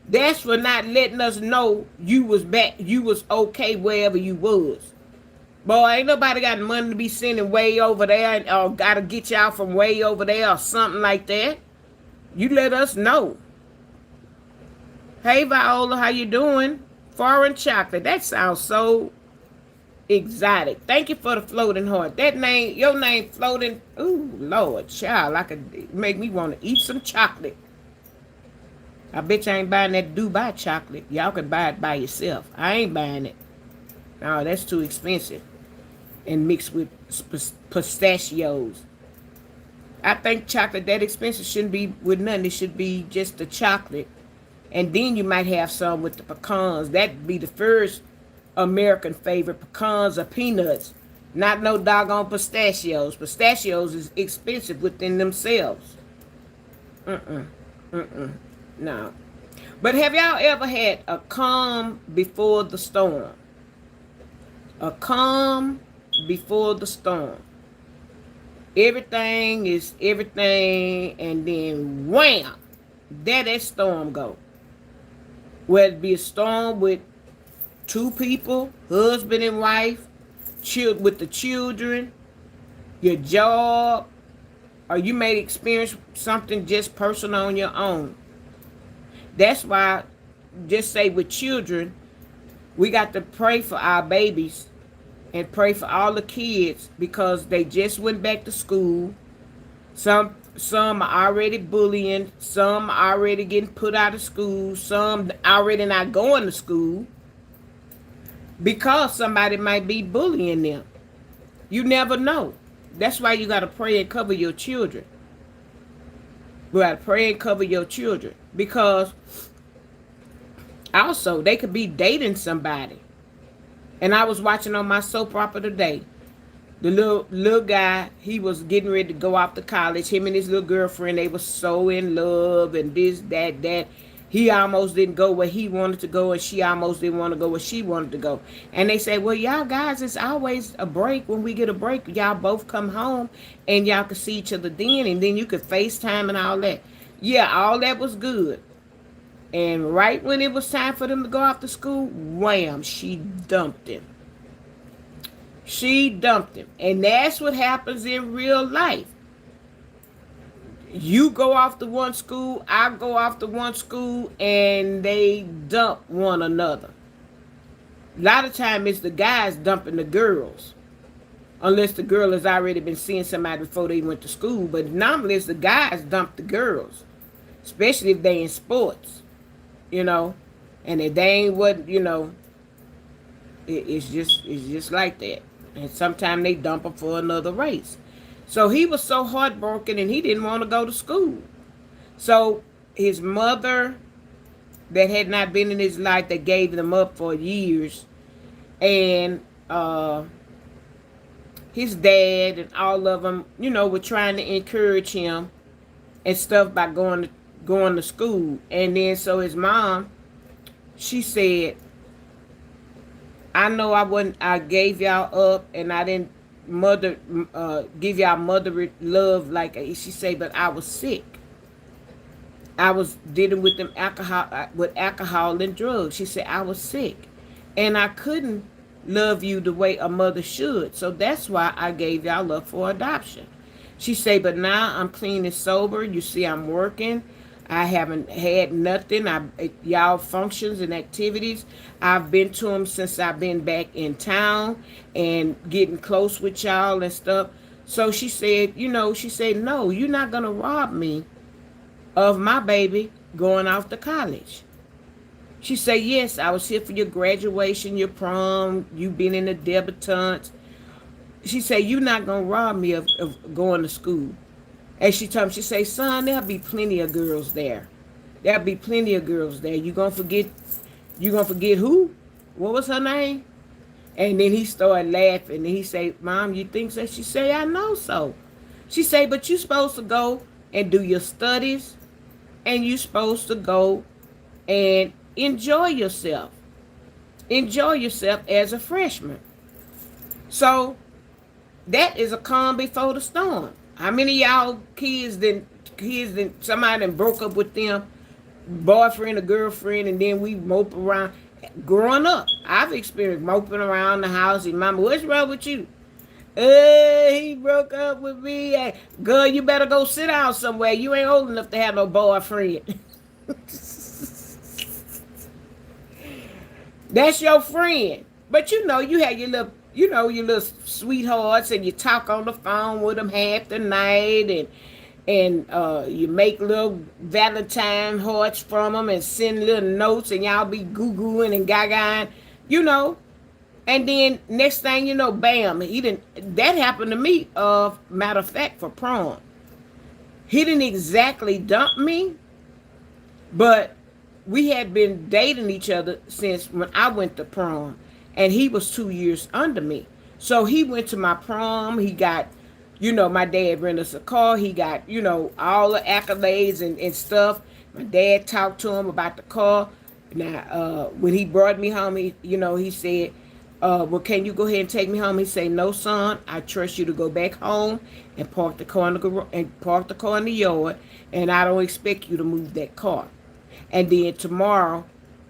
That's for not letting us know you was back, you was okay wherever you was. Boy, ain't nobody got money to be sending way over there or gotta get y'all from way over there or something like that. You let us know. Hey Viola, how you doing? Foreign chocolate. That sounds so exotic. Thank you for the floating heart. That name, your name floating. Ooh, Lord, child, I could make me want to eat some chocolate. I bet you ain't buying that Dubai chocolate. Y'all can buy it by yourself. I ain't buying it. No, that's too expensive. And mixed with pistachios. I think chocolate that expensive shouldn't be with nothing. It should be just the chocolate. And then you might have some with the pecans. That'd be the first American favorite, pecans or peanuts. Not no doggone pistachios. Pistachios is expensive within themselves. No. But have y'all ever had a calm before the storm? A calm before the storm. Everything is everything, and then wham, there that storm go. Whether it be a storm with two people, husband and wife, with the children, your job, or you may experience something just personal on your own. That's why, just say with children, we got to pray for our babies and pray for all the kids because they just went back to school. Some are already bullying. Some are already getting put out of school. Some already not going to school. because somebody might be bullying them. You never know. That's why you got to pray and cover your children. You got to pray and cover your children, because also they could be dating somebody. And I was watching on my soap opera today. The little guy, he was getting ready to go off to college. Him and his little girlfriend, they were so in love and this, that, that. He almost didn't go where he wanted to go, and she almost didn't want to go where she wanted to go. And they say, well, y'all guys, it's always a break. When we get a break, y'all both come home and y'all can see each other then, and then you could FaceTime and all that. Yeah, all that was good. And right when it was time for them to go off to school, wham, she dumped him. She dumped him. And that's what happens in real life. You go off to one school, I go off to one school, and they dump one another. A lot of time it's the guys dumping the girls. Unless the girl has already been seeing somebody before they went to school. But normally it's the guys dump the girls. Especially if they in sports. You know. And if they ain't what, you know, it's just like that. And sometimes they dump them for another race. So he was so heartbroken, and he didn't want to go to school. So his mother, that had not been in his life, that gave him up for years, and his dad and all of them, you know, were trying to encourage him and stuff by going to school. And then so his mom, she said, I know I gave y'all up, and I didn't give y'all mother love like she say, but I was sick. I was dealing with alcohol and drugs. She said I was sick, and I couldn't love you the way a mother should. So that's why I gave y'all up for adoption. She said, but now I'm clean and sober. You see, I'm working. I haven't had nothing. Y'all functions and activities, I've been to them since I've been back in town and getting close with y'all and stuff. So she said, you know, she said, no, you're not going to rob me of my baby going off to college. She said, yes, I was here for your graduation, your prom, you been in the debutantes. She said, you're not going to rob me of going to school. And she told me, she said, son, there'll be plenty of girls there. There'll be plenty of girls there. You gonna forget who? What was her name? And then he started laughing. And he said, Mom, you think so? She said, I know so. She said, but you supposed to go and do your studies. And you supposed to go and enjoy yourself. Enjoy yourself as a freshman. So that is a calm before the storm. How many of y'all kids somebody done broke up with them, boyfriend or girlfriend, and then we mope around? Growing up, I've experienced moping around the house, and mama, what's wrong with you? He broke up with me. Hey, girl, you better go sit down somewhere. You ain't old enough to have no boyfriend. That's your friend. But you know, you had your little sweethearts, and you talk on the phone with them half the night, and you make little Valentine hearts from them and send little notes, and y'all be goo-gooing and gaga, you know. And then next thing you know, bam, that happened to me, matter of fact, for prom. He didn't exactly dump me, but we had been dating each other since when I went to prom. And he was 2 years under me. So he went to my prom. He got, you know, my dad rented us a car. He got, you know, all the accolades and stuff. My dad talked to him about the car. Now, when he brought me home, he said, well, can you go ahead and take me home? He said, no, son, I trust you to go back home and park the car in the yard. And I don't expect you to move that car. And then tomorrow,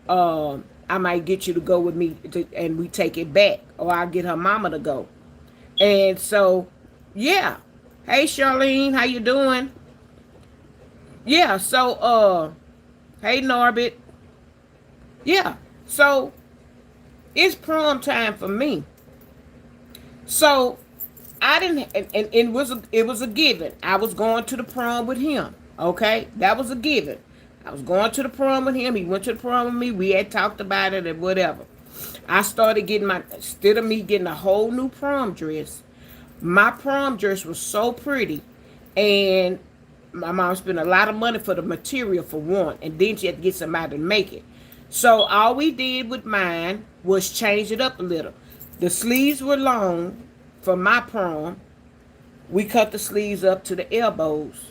I might get you to go with me and we take it back, or I'll get her mama to go. And so, yeah. Hey, Charlene, how you doing? Yeah, so, hey, Norbit. Yeah, so it's prom time for me. So I didn't, and it was a given. I was going to the prom with him. Okay, that was a given. I was going to the prom with him. He went to the prom with me. We had talked about it and whatever. I started getting instead of me getting a whole new prom dress, my prom dress was so pretty. And my mom spent a lot of money for the material for one. And then she had to get somebody to make it. So all we did with mine was change it up a little. The sleeves were long for my prom. We cut the sleeves up to the elbows.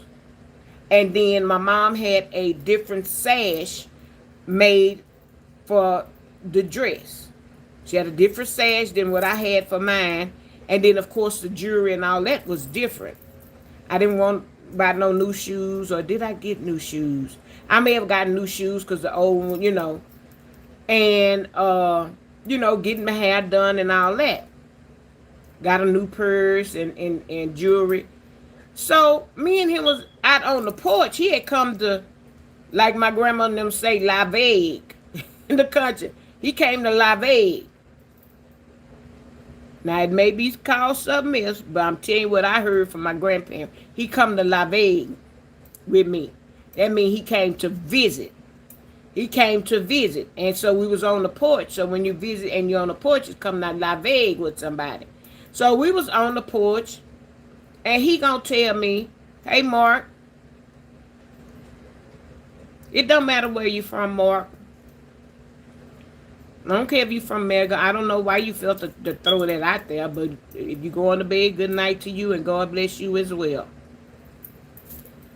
And then my mom had a different sash made for the dress. She had a different sash than what I had for mine. And then, of course, the jewelry and all that was different. I didn't want to buy no new shoes, or did I get new shoes? I may have gotten new shoes because the old one, and, getting my hair done and all that. Got a new purse and jewelry. So me and him was out on the porch. He had come to, like my grandma and them say, La Vegue in the country. He came to La Vegue. Now it may be called something else, but I'm telling you what I heard from my grandparents. He come to La Vegue with me. That means he came to visit. He came to visit. And so we was on the porch. So when you visit and you're on the porch, it's coming to La Vegue with somebody. So we was on the porch, and he gonna tell me, hey, Mark, it don't matter where you from, Mark. I don't care if you from America. I don't know why you felt to throw that out there, but if you go on to bed, good night to you, and God bless you as well.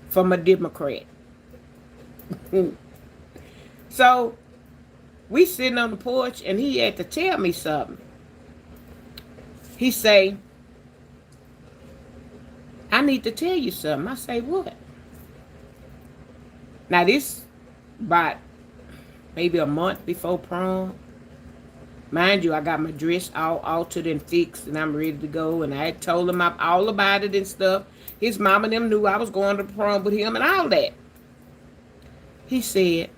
From a Democrat. So we sitting on the porch, and he had to tell me something. He say, I need to tell you something. I say, what? Now this about maybe a month before prom. Mind you, I got my dress all altered and fixed, and I'm ready to go. And I had told him all about it and stuff. His mom and them knew I was going to prom with him and all that. He said,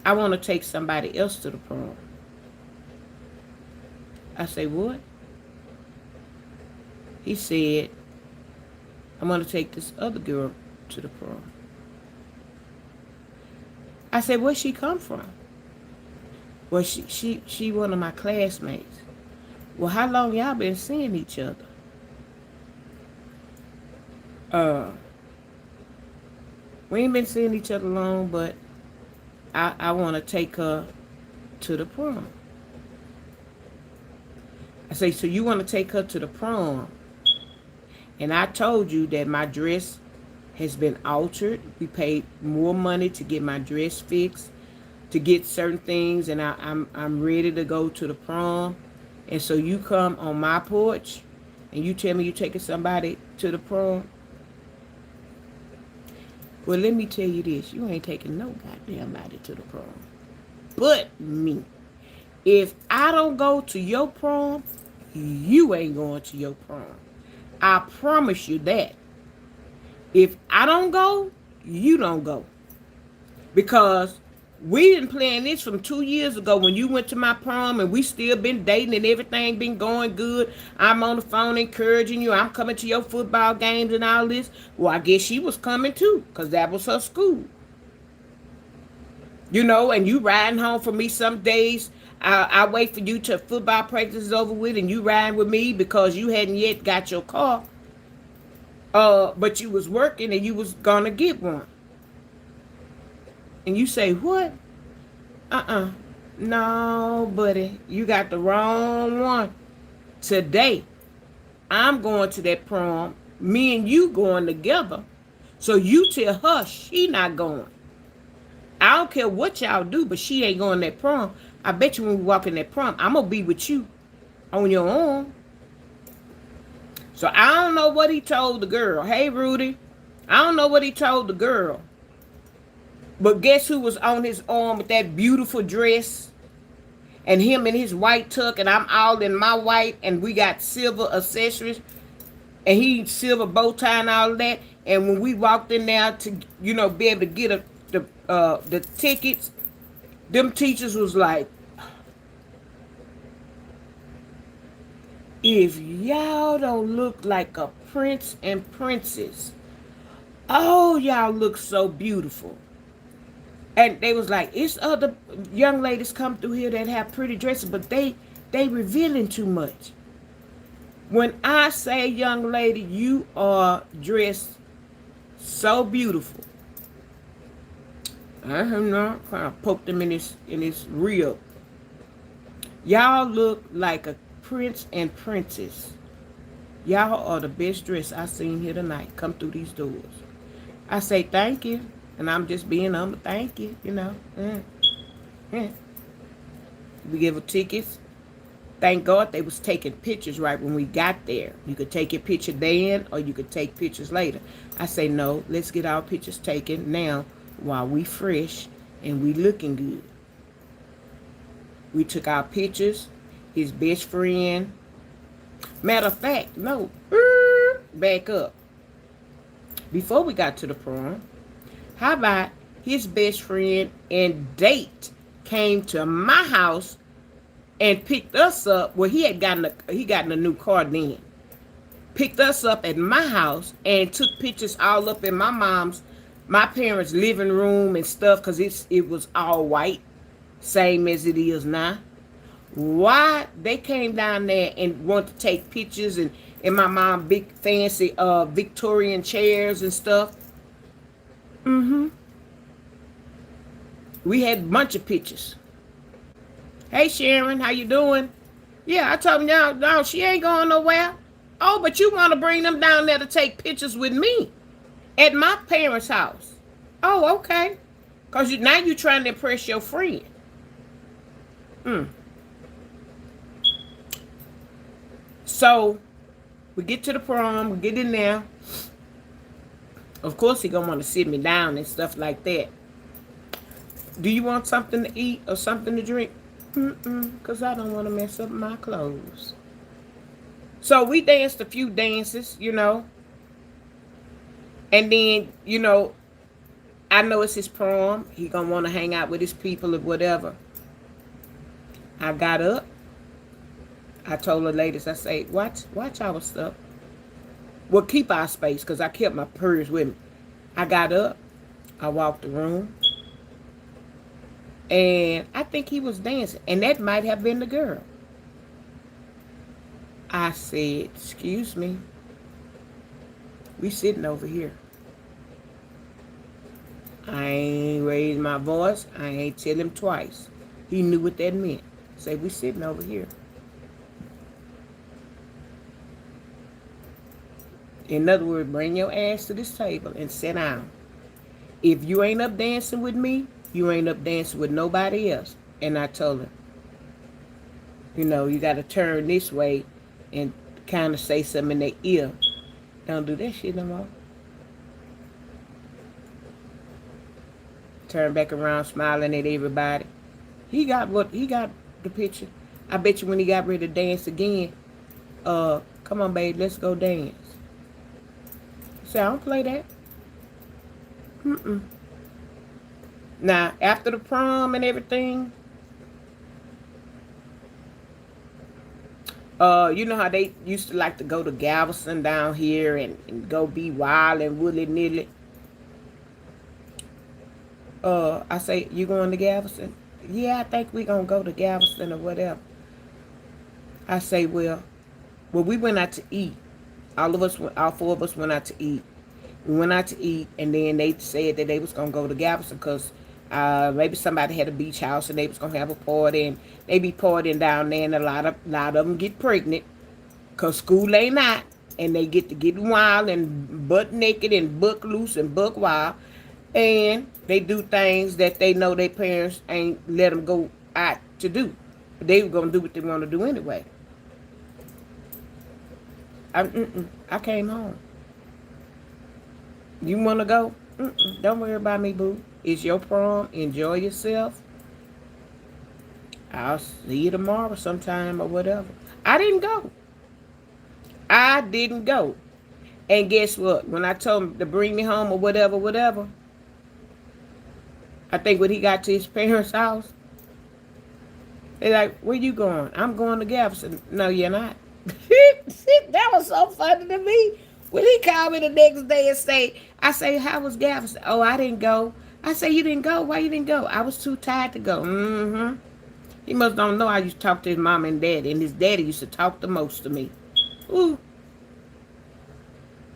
I want to take somebody else to the prom. I say, what? He said, I'm going to take this other girl to the prom. I said, where'd she come from? Well, she one of my classmates. Well, how long y'all been seeing each other? We ain't been seeing each other long, but I want to take her to the prom. I say, so you want to take her to the prom? And I told you that my dress has been altered. We paid more money to get my dress fixed, to get certain things, and I'm ready to go to the prom. And so you come on my porch, and you tell me you're taking somebody to the prom? Well, let me tell you this. You ain't taking no goddamn body to the prom. But me. If I don't go to your prom, you ain't going to your prom. I promise you that. If I don't go, you don't go. Because we didn't plan this from 2 years ago when you went to my prom, and we still been dating and everything been going good. I'm on the phone encouraging you. I'm coming to your football games and all this. Well, I guess she was coming too, because that was her school. And you riding home for me some days. I wait for you till football practice is over with, and you riding with me because you hadn't yet got your car. But you was working and you was gonna get one. And you say, what? No, buddy, you got the wrong one. Today, I'm going to that prom. Me and you going together. So you tell her she not going. I don't care what y'all do, but she ain't going to that prom. I bet you when we walk in that prom, I'm going to be with you on your own. So I don't know what he told the girl. Hey, Rudy. I don't know what he told the girl. But guess who was on his arm with that beautiful dress? And him in his white tuck, and I'm all in my white, and we got silver accessories. And he silver bow tie and all of that. And when we walked in there to, be able to get the tickets, them teachers was like, if y'all don't look like a prince and princess, oh, y'all look so beautiful. And they was like, it's other young ladies come through here that have pretty dresses, but they revealing too much. When I say, young lady, you are dressed so beautiful. I have not kind of poked him in his rib. Y'all look like a prince and princess. Y'all are the best dressed I seen here tonight. Come through these doors. I say thank you, and I'm just being humble. Thank you, you know. We give her tickets. Thank God they was taking pictures right when we got there. You could take your picture then, or you could take pictures later. I say no. Let's get our pictures taken now while we fresh and we looking good. We took our pictures. His best friend. Matter of fact, no. Back up. Before we got to the prom, how about his best friend and date came to my house and picked us up? Well, he had gotten a new car then. Picked us up at my house and took pictures all up in my parents' living room and stuff, because it was all white, same as it is now. Why they came down there and wanted to take pictures and my mom big fancy Victorian chairs and stuff. We had a bunch of pictures. Hey Sharon, how you doing? Yeah, I told them, no, she ain't going nowhere. Oh, but you want to bring them down there to take pictures with me at my parents' house. Oh, okay. Because now you're trying to impress your friend. So, we get to the prom, we get in there. Of course, he gonna want to sit me down and stuff like that. Do you want something to eat or something to drink? Because I don't want to mess up my clothes. So we danced a few dances, you know. And then, you know, I know it's his prom. He gonna want to hang out with his people or whatever. I got up. I told the ladies, I say, watch our stuff. Well, keep our space, because I kept my purse with me. I got up. I walked the room. And I think he was dancing. And that might have been the girl. I said, excuse me. We sitting over here. I ain't raised my voice. I ain't tell him twice. He knew what that meant. Say, we sitting over here. In other words, bring your ass to this table and sit down. If you ain't up dancing with me, you ain't up dancing with nobody else. And I told him, you know, you got to turn this way and kind of say something in their ear. Don't do that shit no more. Turn back around, smiling at everybody. He got the picture. I bet you when he got ready to dance again, come on, babe, let's go dance. So I don't play that. Now, after the prom and everything, you know how they used to like to go to Galveston down here and go be wild and willy-nilly. I say, you going to Galveston? Yeah, I think we gonna go to Galveston or whatever. I say, well, we went out to eat. All four of us went out to eat. We went out to eat, and then they said that they was gonna go to Galveston because maybe somebody had a beach house and they was gonna have a party, and they be partying down there, and a lot of them get pregnant because school ain't out, and they get to get wild and butt naked and buck loose and buck wild, and they do things that they know their parents ain't let them go out to do. But they were gonna do what they want to do anyway. I came home. You want to go? Don't worry about me, boo. It's your prom. Enjoy yourself. I'll see you tomorrow sometime or whatever. I didn't go. And guess what? When I told him to bring me home or whatever, I think when he got to his parents' house, they're like, where you going? I'm going to Galveston. No, you're not. That was so funny to me. When he called me the next day and I say, how was Galveston? Oh, I didn't go. I say, you didn't go? Why you didn't go? I was too tired to go. Mm-hmm. He must don't know I used to talk to his mom and daddy, and his daddy used to talk the most to me. Ooh.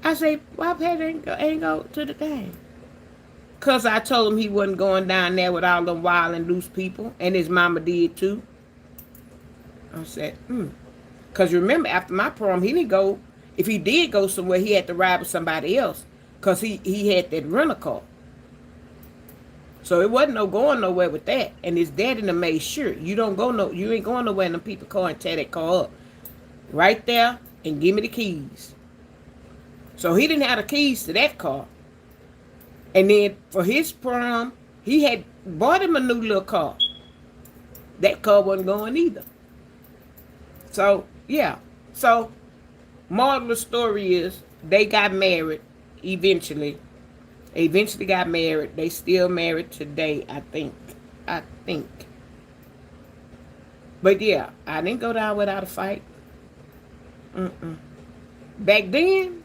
I say, why Pat ain't go to the game? Because I told him he wasn't going down there with all them wild and loose people, and his mama did too. I said, Because remember, after my prom, he didn't go. If he did go somewhere, he had to ride with somebody else because he had that rental car. So it wasn't no going nowhere with that. And his daddy done made sure you ain't going nowhere in them people car and tear that car up. Right there and give me the keys. So he didn't have the keys to that car. And then for his prom, he had bought him a new little car. That car wasn't going either. So, yeah. So, moral of the story is they got married eventually. They eventually got married. They still married today, I think. But yeah, I didn't go down without a fight. Back then,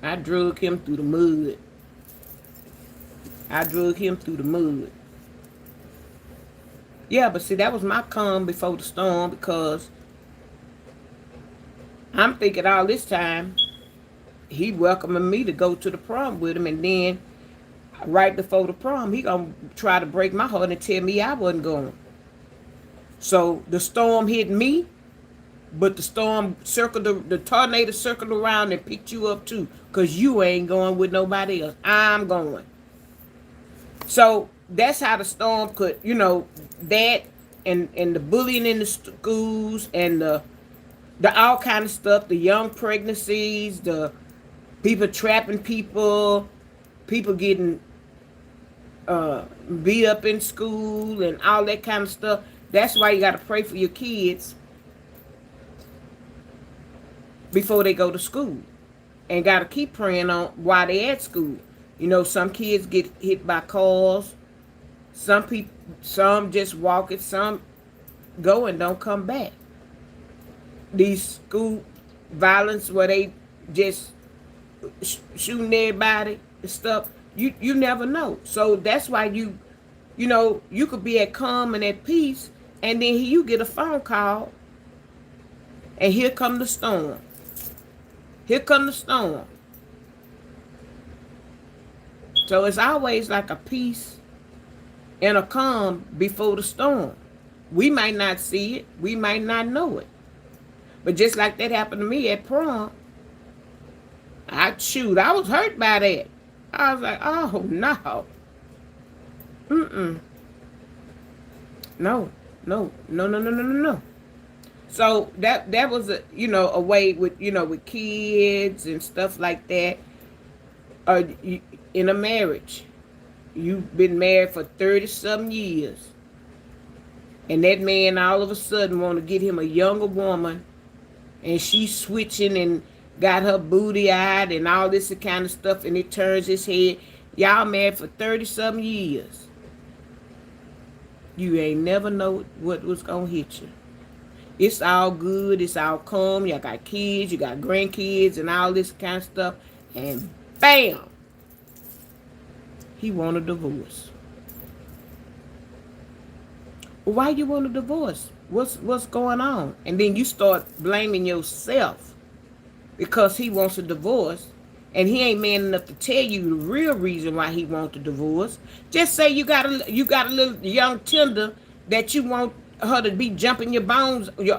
I drug him through the mud. Yeah, but see, that was my calm before the storm because I'm thinking all this time he welcoming me to go to the prom with him, and then right before the prom, he gonna try to break my heart and tell me I wasn't going. So the storm hit me, but the storm circled, the tornado circled around and picked you up too, because you ain't going with nobody else. I'm going. So that's how the storm could, that and the bullying in the schools and the all kind of stuff, the young pregnancies, the people trapping people getting beat up in school and all that kind of stuff. That's why you got to pray for your kids before they go to school, and got to keep praying on while they at school. Some kids get hit by cars. Some just walk it. Some go and don't come back. These school violence where they just shooting everybody and stuff. You never know. So that's why you could be at calm and at peace, and then you get a phone call, and here come the storm. So it's always like a peace and a calm before the storm. We might not see it. We might not know it. But just like that happened to me at prom, I was hurt by that. I was like, oh, no. No. So that was a way with kids and stuff like that. In a marriage, you've been married for 30-some years, and that man all of a sudden want to get him a younger woman, and she's switching and got her booty out and all this kind of stuff, and it turns his head. Y'all married for 30-some years. You ain't never know what was gonna hit you. It's all good. It's all calm. Y'all got kids. You got grandkids and all this kind of stuff. And bam! He want a divorce. Why you want a divorce? What's going on? And then you start blaming yourself because he wants a divorce, and he ain't man enough to tell you the real reason why he wants a divorce. Just say you got a little young tender that you want her to be jumping your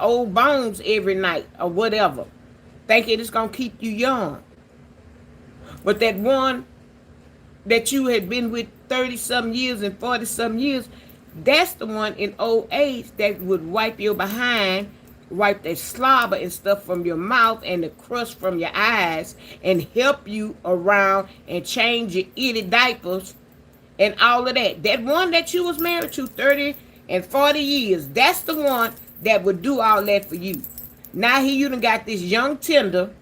old bones every night or whatever, thinking it's gonna keep you young. But that one that you had been with 30-some years and 40-some years, that's the one in old age that would wipe your behind, wipe that slobber and stuff from your mouth and the crust from your eyes, and help you around and change your itty diapers and all of that. That one that you was married to 30 and 40 years, that's the one that would do all that for you. Now you done got this young tender.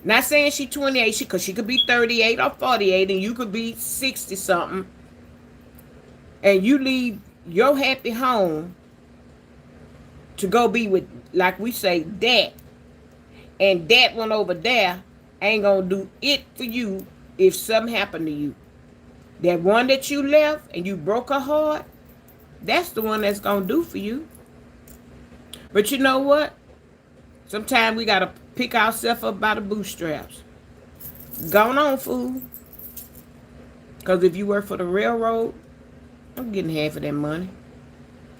Not saying she 28, because she could be 38 or 48, and you could be 60-something. And you leave your happy home to go be with, like we say, that. And that one over there ain't going to do it for you if something happened to you. That one that you left and you broke her heart, that's the one that's going to do for you. But you know what? Sometimes we got to pick ourselves up by the bootstraps. Going on, fool. Because if you work for the railroad, I'm getting half of that money.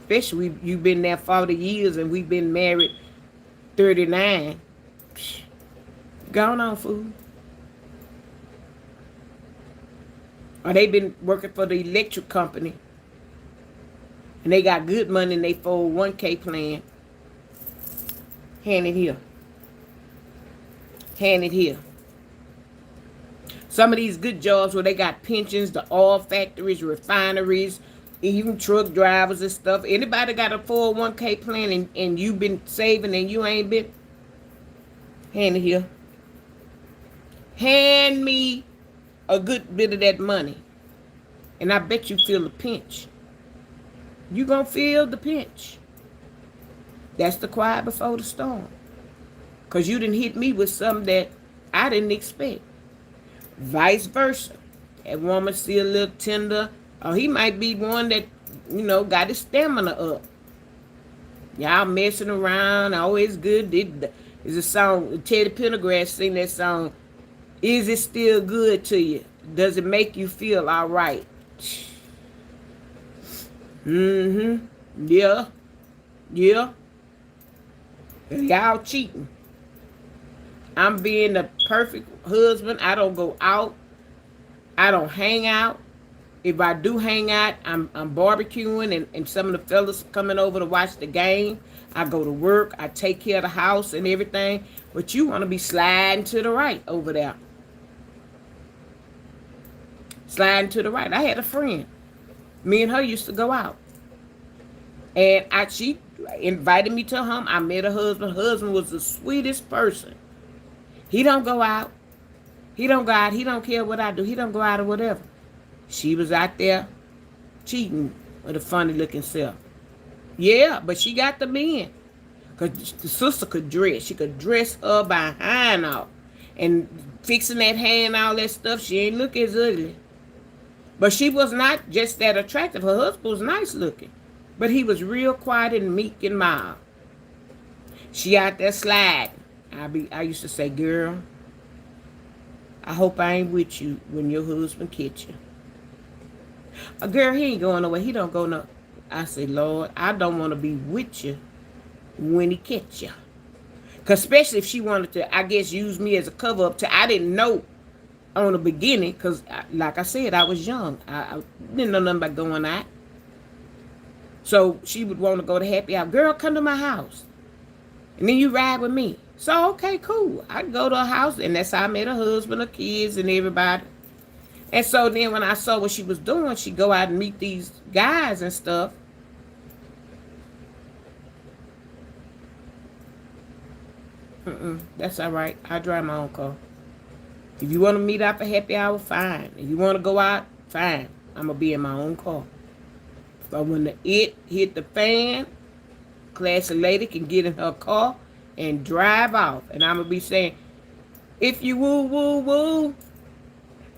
Especially you've been there 40 years and we've been married 39. Going on, fool. Or they been working for the electric company and they got good money in their 401k plan. Hand it here. Hand it here. Some of these good jobs where they got pensions, the oil factories, refineries, even truck drivers and stuff. Anybody got a 401k plan and you've been saving and you ain't been? Hand it here. Hand me a good bit of that money. And I bet you feel the pinch. You gonna feel the pinch. That's the quiet before the storm. Because you didn't hit me with something that I didn't expect. Vice versa. That woman still a little tender. Or he might be one that, got his stamina up. Y'all messing around, always good. There's a song, Teddy Pendergrass sing that song, Is It Still Good to You? Does it make you feel all right? Yeah. Yeah. Y'all cheating. I'm being the perfect husband. I don't go out. I don't hang out. If I do hang out, I'm barbecuing and some of the fellas coming over to watch the game. I go to work. I take care of the house and everything. But you want to be sliding to the right over there. Sliding to the right. I had a friend. Me and her used to go out. And she invited me to her home. I met her husband. Her husband was the sweetest person. He don't go out. He don't go out. He don't care what I do. He don't go out or whatever. She was out there cheating with a funny looking self. Yeah, but she got the men. Because the sister could dress. She could dress her behind off. And fixing that hair and all that stuff, she ain't look as ugly. But she was not just that attractive. Her husband was nice looking. But he was real quiet and meek and mild. She out there sliding. I used to say, girl, I hope I ain't with you when your husband catch you. Girl, he ain't going nowhere. He don't go no. I say, Lord, I don't want to be with you when he catch you. Because especially if she wanted to, I guess, use me as a cover up to, I didn't know on the beginning. Because like I said, I was young. I didn't know nothing about going out. So she would want to go to happy hour. Girl, come to my house. And then you ride with me. So, okay, cool. I go to her house, and that's how I met her husband, her kids, and everybody. And so then when I saw what she was doing, she'd go out and meet these guys and stuff. That's all right. I drive my own car. If you want to meet out for happy hour, fine. If you want to go out, fine. I'm going to be in my own car. But when it hit the fan, classy lady can get in her car and drive off. And I'm going to be saying, if you woo, woo, woo.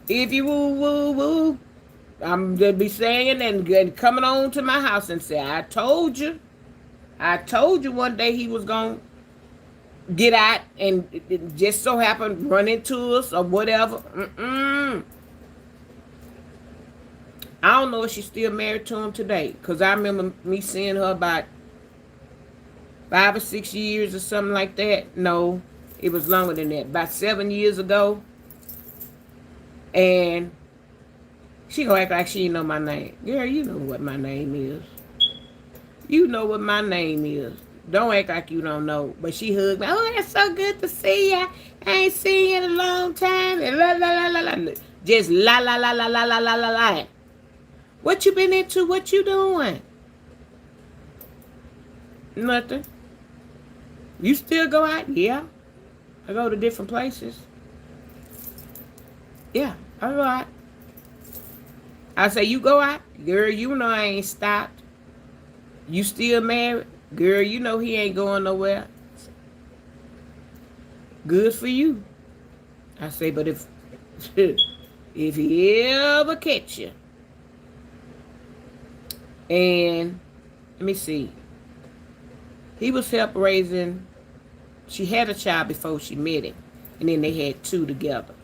If you woo, woo, woo. I'm going to be saying and coming on to my house and say, I told you. I told you one day he was going to get out and it just so happened run into us or whatever. I don't know if she's still married to him today. Because I remember me seeing her about 5 or 6 years or something like that. No, it was longer than that. About 7 years ago. And she gonna act like she didn't know my name. Girl, you know what my name is. You know what my name is. Don't act like you don't know. But she hugged me. Oh, that's so good to see ya. I ain't seen you in a long time. And la la la la la. Just la la la la la la la la la. What you been into? What you doing? Nothing. You still go out? Yeah. I go to different places. Yeah, I go out. I say, you go out? Girl, you know I ain't stopped. You still married? Girl, you know he ain't going nowhere. Good for you. I say, but if If he ever catch you. And let me see. He was help raising. She had a child before she met him. And then they had two together.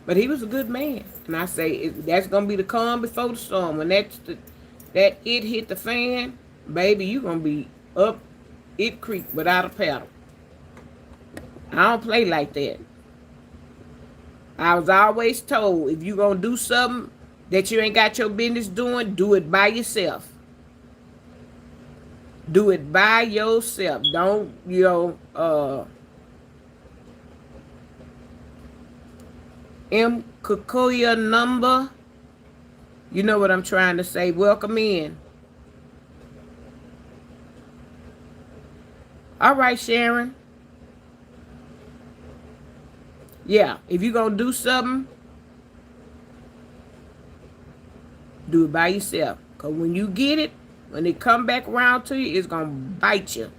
But he was a good man. And I say, that's going to be the calm before the storm. When that it hit the fan, baby, you going to be up it creek without a paddle. I don't play like that. I was always told, if you going to do something that you ain't got your business doing, do it by yourself. Do it by yourself. Don't, M. Kukoya number. You know what I'm trying to say. Welcome in. All right, Sharon. Yeah, if you're going to do something, do it by yourself. Because when you get it, when it come back around to you, it's going to bite you.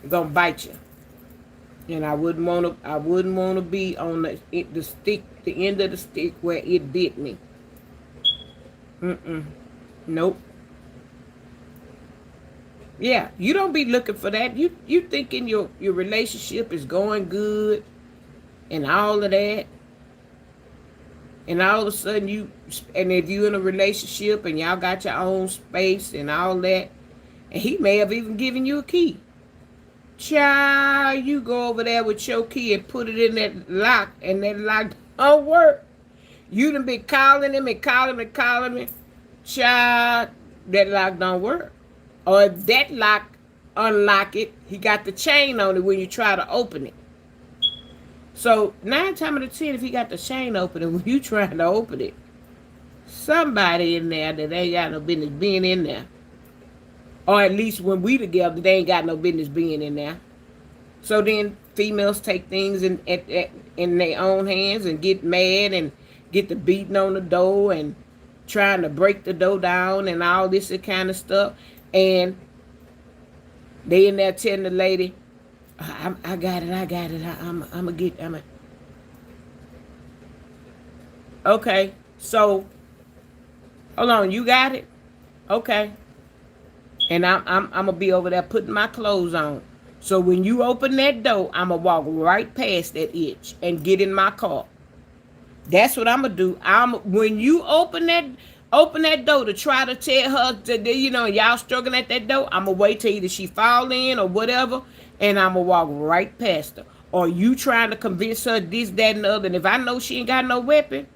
It's going to bite you. And I wouldn't want to be on the stick, the end of the stick where it bit me. Nope. Yeah, you don't be looking for that. You thinking your relationship is going good and all of that. And all of a sudden and if you in a relationship and y'all got your own space and all that, and he may have even given you a key. Child, you go over there with your key and put it in that lock, and that lock don't work. You done been calling him and calling and calling him. Child, that lock don't work. Or if that lock unlock it, he got the chain on it when you try to open it. So 9 times out of 10, if he got the chain open and when you trying to open it, somebody in there that ain't got no business being in there. Or at least when we together, they ain't got no business being in there. So then females take things in their own hands and get mad and get the beating on the door and trying to break the door down and all this kind of stuff. And they in there telling the lady, I got it. I'm Okay, so, hold on, you got it? Okay. And I'm going to be over there putting my clothes on. So when you open that door, I'm going to walk right past that itch and get in my car. That's what I'm going to do. When you open that door to try to tell her, y'all struggling at that door, I'm going to wait till either she fall in or whatever, and I'm going to walk right past her. Or you trying to convince her this, that, and the other. And if I know she ain't got no weapon,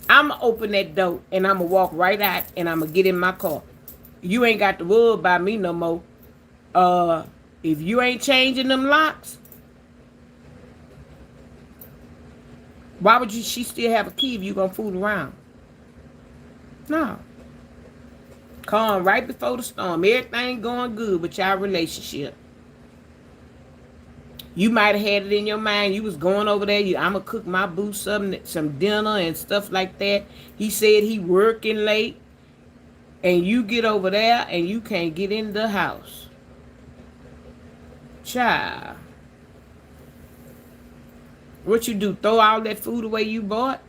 I'm going to open that door, and I'm going to walk right out, and I'm going to get in my car. You ain't got to worry about me no more. If you ain't changing them locks, why would she still have a key if you gonna fool around? No. Calm right before the storm. Everything going good with y'all relationship. You might have had it in your mind. You was going over there. I'm gonna cook my boo some dinner and stuff like that. He said he working late. And you get over there and you can't get in the house. Child. What you do? Throw all that food away you bought?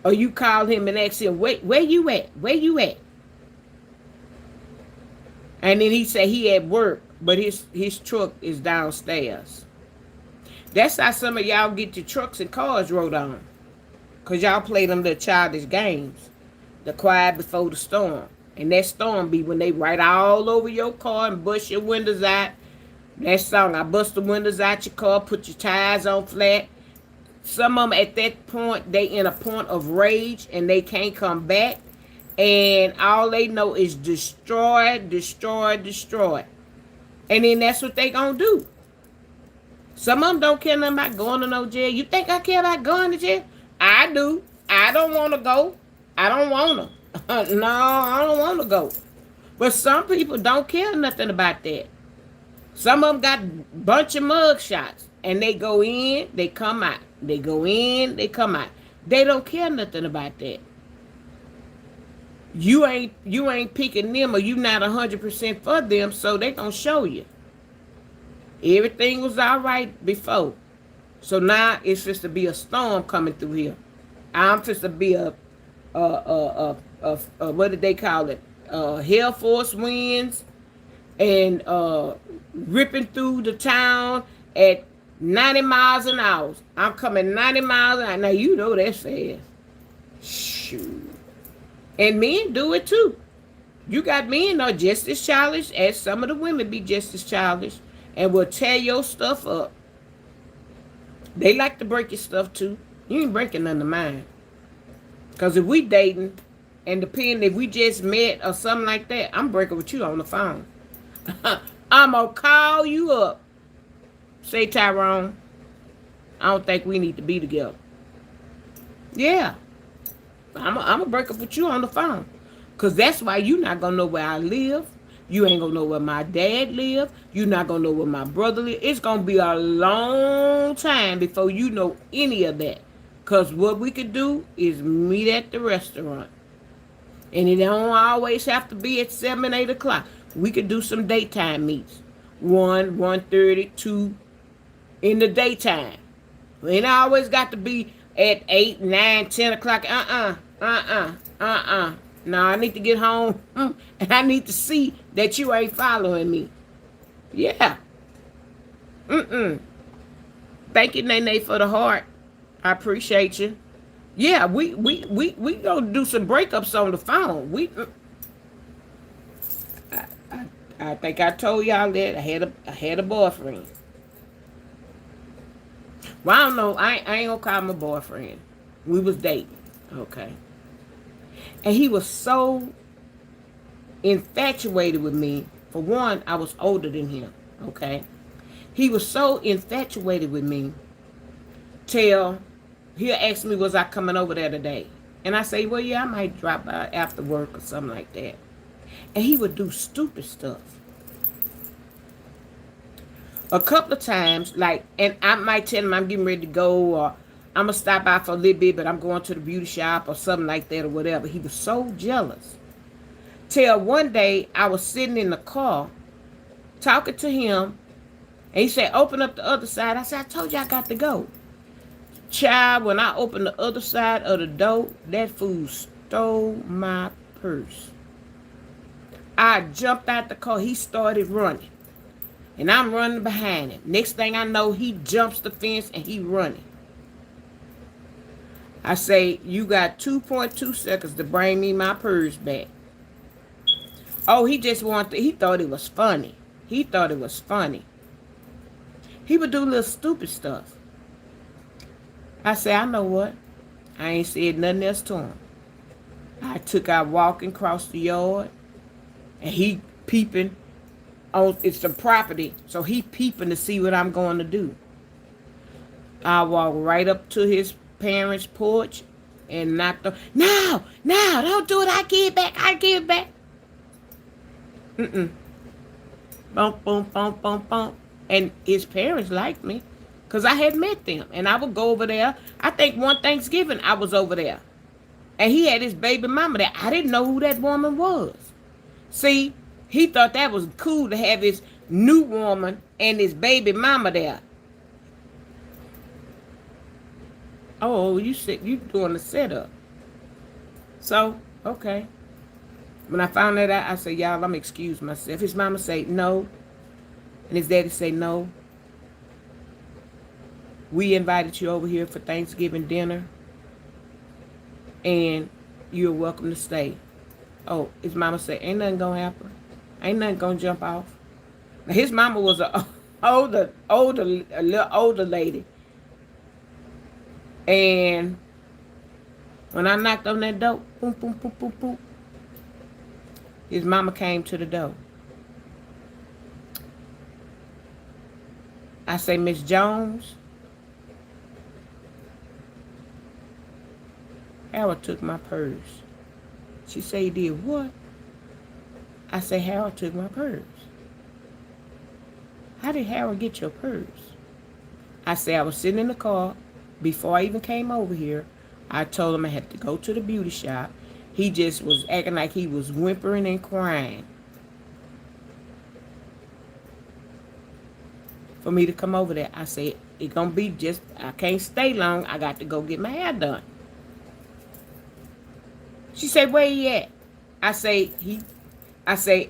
Or you call him and ask him, where you at? Where you at? And then he say he at work, but his truck is downstairs. That's how some of y'all get your trucks and cars rode on. Because y'all play them little childish games. The quiet before the storm. And that storm be when they write all over your car and bust your windows out. That song, I bust the windows out your car, put your tires on flat. Some of them at that point, they in a point of rage and they can't come back. And all they know is destroy, destroy, destroy. And then that's what they gonna do. Some of them don't care nothing about going to no jail. You think I care about going to jail? I do. I don't want to go. I don't want to. No, I don't want to go. But some people don't care nothing about that. Some of them got a bunch of mug shots. And they go in, they come out. They go in, they come out. They don't care nothing about that. You ain't picking them, or you not 100% for them, so they gonna show you. Everything was all right before. So now it's just to be a storm coming through here. I'm just to be a what did they call it? Hell force winds and ripping through the town at 90 miles an hour. I'm coming 90 miles an hour. Now you know that's fast. Shoot. And men do it too. You got men are just as childish as some of the women be just as childish and will tear your stuff up. They like to break your stuff too. You ain't breaking none of mine. Because if we dating and depending if we just met or something like that, I'm breaking with you on the phone. I'm going to call you up. Say, Tyrone, I don't think we need to be together. Yeah. I'm going to break up with you on the phone. Because that's why you're not going to know where I live. You ain't going to know where my dad live. You're not going to know where my brother live. It's going to be a long time before you know any of that. Because what we could do is meet at the restaurant. And it don't always have to be at 7, 8 o'clock. We could do some daytime meets. 1:30, 2 in the daytime. It ain't always got to be at 8, 9, 10 o'clock. No, I need to get home and I need to see that you ain't following me. Yeah. Thank you, Nene, for the heart. I appreciate you. Yeah, we gonna do some breakups on the phone. I think I told y'all that I had a boyfriend. Well, I don't know. I ain't gonna call him a boyfriend. We was dating. Okay. And he was so infatuated with me. For one, I was older than him. Okay. He was so infatuated with me till he'll ask me, was I coming over there today? And I say, well, yeah, I might drop by after work or something like that. And he would do stupid stuff. A couple of times, like, and I might tell him I'm getting ready to go, or I'm going to stop by for a little bit, but I'm going to the beauty shop or something like that or whatever. He was so jealous. Till one day, I was sitting in the car talking to him, and he said, open up the other side. I said, I told you I got to go. Child, when I opened the other side of the door, that fool stole my purse. I jumped out the car. He started running. And I'm running behind him. Next thing I know, he jumps the fence and he running. I say, you got 2.2 seconds to bring me my purse back. Oh, he just he thought it was funny. He thought it was funny. He would do little stupid stuff. I say, I know what? I ain't said nothing else to him. I took out walking across the yard, and he peeping on, it's the property, so he peeping to see what I'm going to do. I walk right up to his parents' porch and knocked on. No, don't do it. I give it back. Bump, bump, bump, bump, bump. And his parents liked me because I had met them. And I would go over there. I think one Thanksgiving I was over there. And he had his baby mama there. I didn't know who that woman was. See, he thought that was cool to have his new woman and his baby mama there. Oh, you doing the setup. So, okay. When I found that out, I said, y'all, I'm excuse myself. His mama say no. And his daddy say no. We invited you over here for Thanksgiving dinner. And you're welcome to stay. Oh, his mama say, ain't nothing gonna happen. Ain't nothing gonna jump off. Now, his mama was a little older lady. And when I knocked on that door, boom, boom, boom, boom, boom, his mama came to the door. I say, Miss Jones, Harold took my purse. She say, he did what? I say, Harold took my purse. How did Harold get your purse? I say, I was sitting in the car. Before I even came over here, I told him I had to go to the beauty shop. He just was acting like he was whimpering and crying for me to come over there. I said, It gonna be just, I can't stay long. I got to go get my hair done. She said, where he at? I say,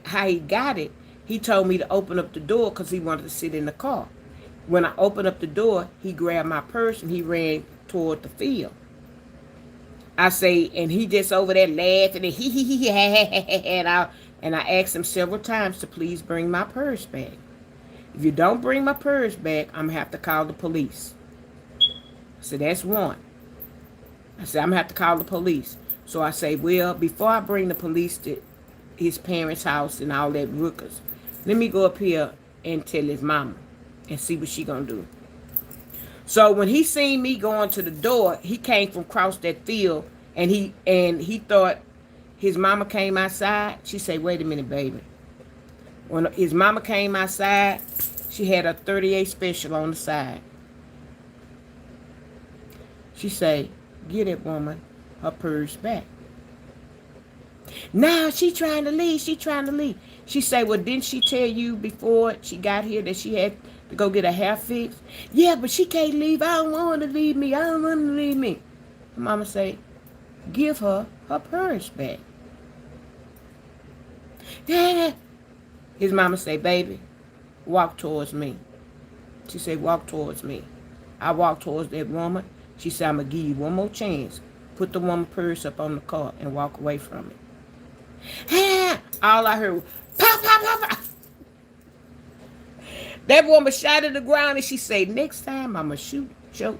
how he got it. He told me to open up the door because he wanted to sit in the car. When I opened up the door, he grabbed my purse and he ran toward the field. I say, and he just over there laughing and he and I asked him several times to please bring my purse back. If you don't bring my purse back, I'm gonna have to call the police. So that's one. I said, I'm gonna have to call the police. So I say, well, before I bring the police to his parents' house and all that ruckus, let me go up here and tell his mama and see what she gonna do. So when he seen me going to the door, he came from across that field and he thought his mama came outside. She said, wait a minute, baby. When his mama came outside, she had a 38 special on the side. She said, get that woman her purse back. Now she trying to leave. She said, well, didn't she tell you before she got here that she had to go get her hair fixed? Yeah, but she can't leave. I don't want her to leave me. Her mama say, give her her purse back. Dad. His mama say, baby, walk towards me. She said, walk towards me. I walked towards that woman. She said, I'm going to give you one more chance. Put the woman's purse up on the car and walk away from it. All I heard was, pop, pop, pop, pop. That woman shot to the ground and she said, next time I'm going to shoot, choke.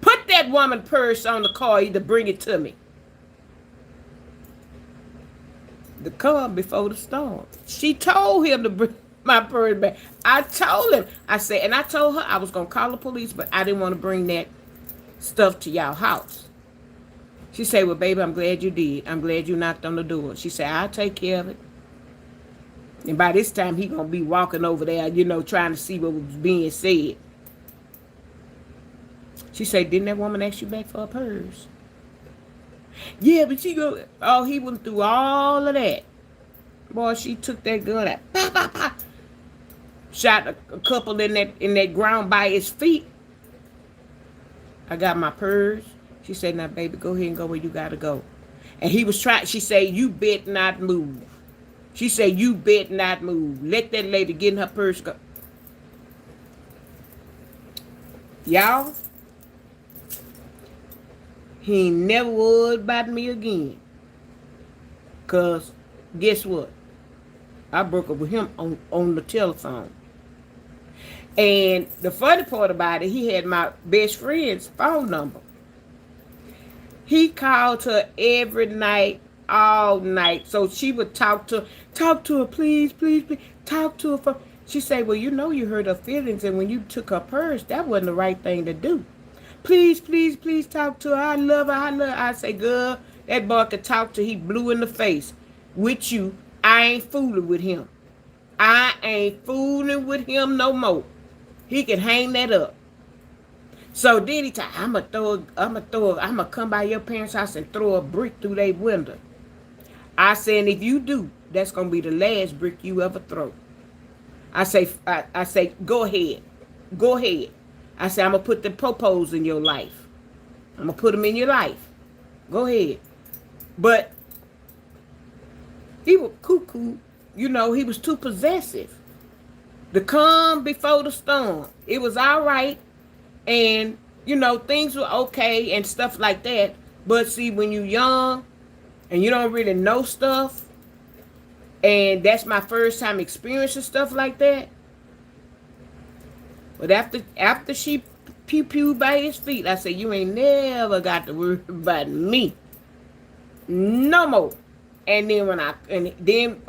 Put that woman's purse on the car, either bring it to me. The car before the storm. She told him to bring my purse back. I told him. I said, and I told her I was going to call the police, but I didn't want to bring that stuff to y'all house. She said, well, baby, I'm glad you did. I'm glad you knocked on the door. She said, I'll take care of it. And by this time, he going to be walking over there, trying to see what was being said. She said, didn't that woman ask you back for a purse? Yeah, but he went through all of that. Boy, she took that gun out. Bah, bah, bah. Shot a couple in that ground by his feet. I got my purse. She said, now, baby, go ahead and go where you got to go. And he was trying. She said, you bet not move. She said, you bet not move. Let that lady get in her purse. Go. Y'all, he ain't never worried about me again. Because guess what? I broke up with him on the telephone. And the funny part about it, he had my best friend's phone number. He called her every night, all night. So she would talk to her, please, please, please. Talk to her. She said, well, you hurt her feelings. And when you took her purse, that wasn't the right thing to do. Please, please, please talk to her. I love her. I say, girl, that boy could talk to her. He blue in the face. With you, I ain't fooling with him. I ain't fooling with him no more. He can hang that up. So then he said, I'm gonna come by your parents' house and throw a brick through their window. I said, and if you do, that's gonna be the last brick you ever throw. I say, go ahead. Go ahead. I say, I'm gonna put the popos in your life. I'm gonna put them in your life. Go ahead. But he was cuckoo. He was too possessive. The calm before the storm. It was all right. And, things were okay and stuff like that. But see, when you're young and you don't really know stuff, and that's my first time experiencing stuff like that. But after she pew-pewed by his feet, I said, you ain't never got to worry about me. No more. And then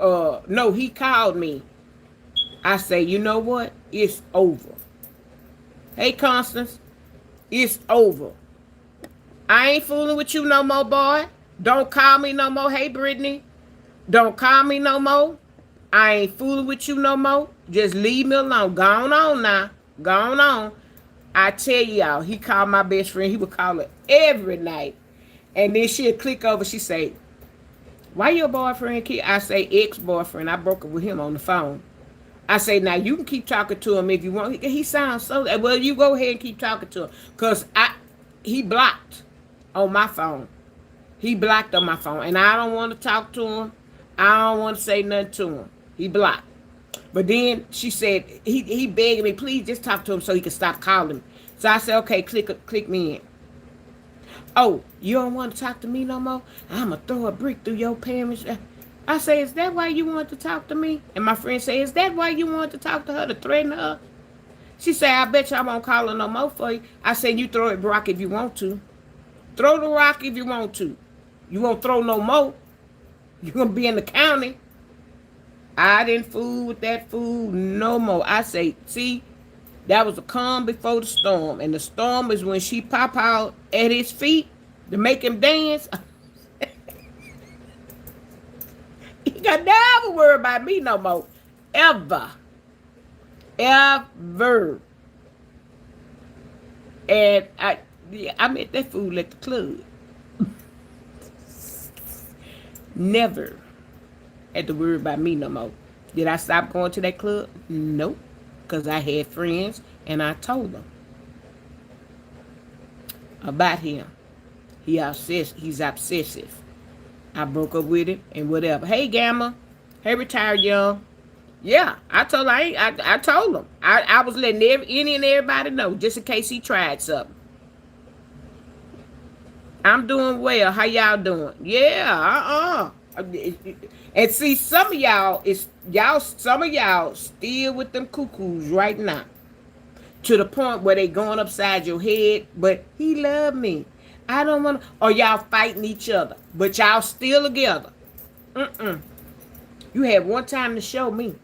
he called me. I say, you know what? It's over. Hey, Constance, it's over. I ain't fooling with you no more, boy. Don't call me no more. Hey, Brittany, don't call me no more. I ain't fooling with you no more. Just leave me alone. Go on now. Go on. I tell y'all, he called my best friend. He would call her every night. And then she'd click over. She say, why your boyfriend kid? I say, ex-boyfriend. I broke up with him on the phone. I say, now you can keep talking to him if you want. He sounds so, well, you go ahead and keep talking to him. Because he blocked on my phone. He blocked on my phone. And I don't want to talk to him. I don't want to say nothing to him. He blocked. But then she said, he begged me, please just talk to him so he can stop calling me. So I said, okay, click me in. Oh, you don't want to talk to me no more? I'm going to throw a brick through your parents. I say, is that why you want to talk to me? And my friend say, is that why you want to talk to her, to threaten her? She say, I bet you I won't call her no more for you. I said, you throw a rock if you want to. Throw the rock if you want to. You won't throw no more. You're going to be in the county. I didn't fool with that fool no more. I say, see, that was a calm before the storm. And the storm is when she pop out at his feet to make him dance. He got never worry about me no more. Ever. Ever. And I met that fool at the club. Never had to worry about me no more. Did I stop going to that club? Nope. Because I had friends and I told them about him. He's obsessive. I broke up with him and whatever. Hey, Gamma. Hey, retired young. Yeah, I told him. I was letting any and everybody know just in case he tried something. I'm doing well. How y'all doing? Yeah, And see, some of y'all still with them cuckoos right now. To the point where they going upside your head, but he love me. I don't want to, or y'all fighting each other, but y'all still together. You had one time to show me.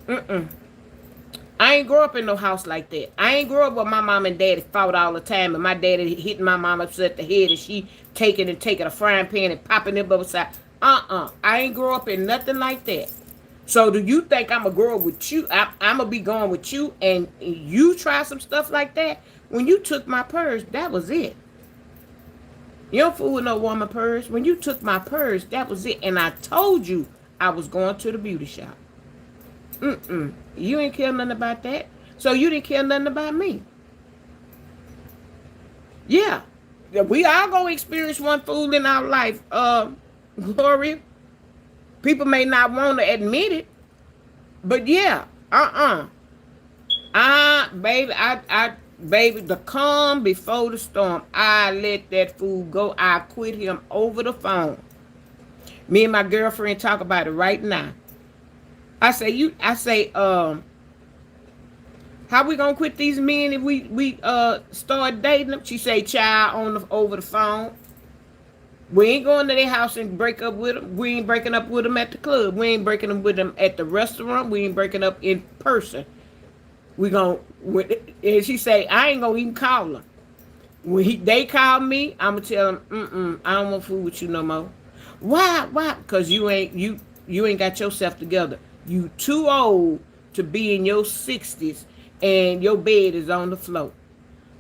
I ain't grow up in no house like that. I ain't grow up where my mom and daddy fought all the time, and my daddy hitting my mom upset the head, and she taking a frying pan and popping it upside. I ain't grow up in nothing like that. So do you think I'm going to grow up with you? I'm going to be going with you and you try some stuff like that? When you took my purse, that was it. You don't fool with no woman purse. When you took my purse, that was it. And I told you I was going to the beauty shop. You ain't care nothing about that. So you didn't care nothing about me. Yeah. We all going to experience one fool in our life. Gloria. People may not want to admit it. But yeah. Baby, the calm before the storm. I let that fool go. I quit him over the phone. Me and my girlfriend talk about it right now. I say, how we gonna quit these men if we start dating them? She say, child, over the phone. We ain't going to their house and break up with them. We ain't breaking up with them at the club. We ain't breaking up with them at the restaurant. We ain't breaking up in person. And she say, I ain't gonna even call them. When they call me, I'm gonna tell them, I don't want to fool with you no more. Why? Because you ain't got yourself together. You too old to be in your 60s and your bed is on the floor.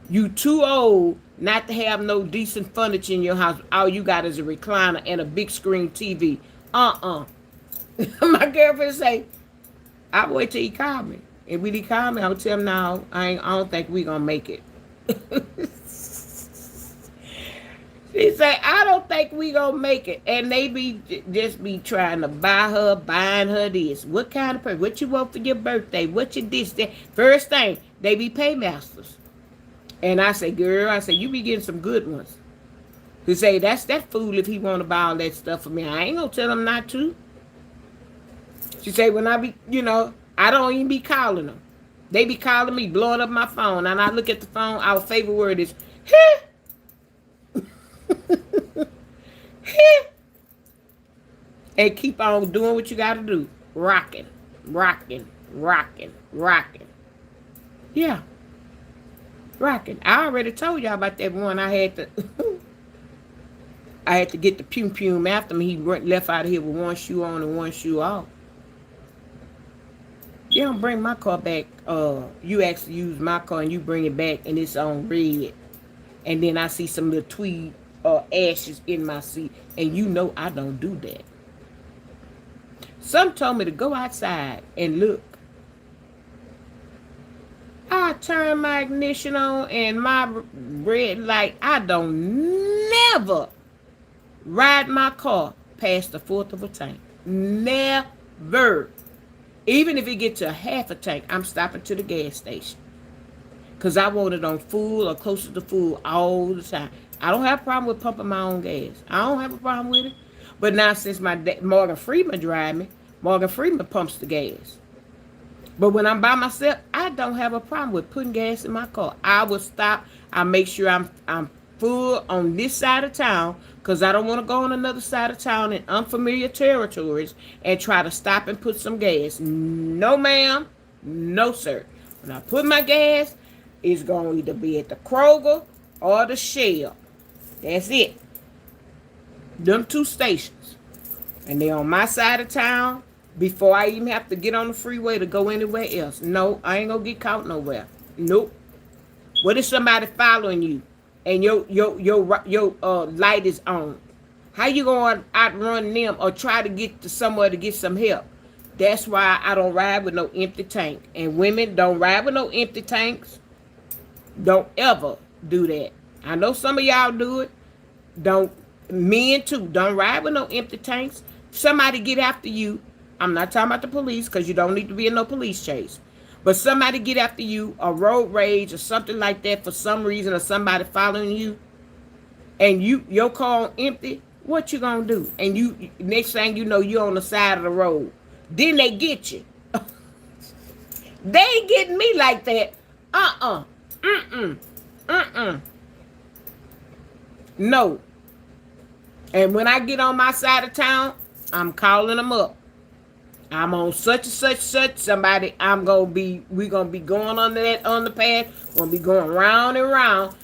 You too old not to have no decent furniture in your house. All you got is a recliner and a big screen TV. My girlfriend say, I'll wait till he call me. And when he call me, I'll tell him, no, I don't think we gonna make it. She say, I don't think we gonna make it. And they just be trying to buying her this. What kind of person? What you want for your birthday? What you this, that? First thing, they be paymasters. And I say, girl, you be getting some good ones. She say, that's that fool if he want to buy all that stuff for me. I ain't gonna tell him not to. She say, when I be, I don't even be calling them. They be calling me, blowing up my phone. And I look at the phone, our favorite word is, heh. And keep on doing what you got to do. Rocking. Yeah. Rocking. I already told y'all about that one. I had to get the pum after me. He left out of here with one shoe on and one shoe off. You don't bring my car back. You actually use my car and you bring it back and it's on red. And then I see some little tweed ashes in my seat. And I don't do that. Some told me to go outside and look. I turn my ignition on and my red light. I don't never ride my car past the fourth of a tank. Never. Even if it gets to half a tank, I'm stopping to the gas station. Because I want it on full or closer to full all the time. I don't have a problem with pumping my own gas. I don't have a problem with it. But now since Morgan Freeman drive me, Morgan Freeman pumps the gas. But when I'm by myself, I don't have a problem with putting gas in my car. I will stop. I make sure I'm full on this side of town because I don't want to go on another side of town in unfamiliar territories and try to stop and put some gas. No, ma'am. No, sir. When I put my gas, it's going to either be at the Kroger or the Shell. That's it. Them two stations. And they're on my side of town before I even have to get on the freeway to go anywhere else. No, I ain't going to get caught nowhere. Nope. What if somebody following you and your light is on? How you going to outrun them or try to get to somewhere to get some help? That's why I don't ride with no empty tank. And women, don't ride with no empty tanks. Don't ever do that. I know some of y'all do it. Don't. Men too. Don't ride with no empty tanks. Somebody get after you. I'm not talking about the police because you don't need to be in no police chase. But somebody get after you, a road rage or something like that for some reason, or somebody following you, and your car empty. What you gonna do? And you next thing you know, you're on the side of the road. Then they get you. They ain't getting me like that. No. And when I get on my side of town, I'm calling them up. I'm on such and such. Somebody, we're gonna be going on that underpass. We're gonna be going round and round,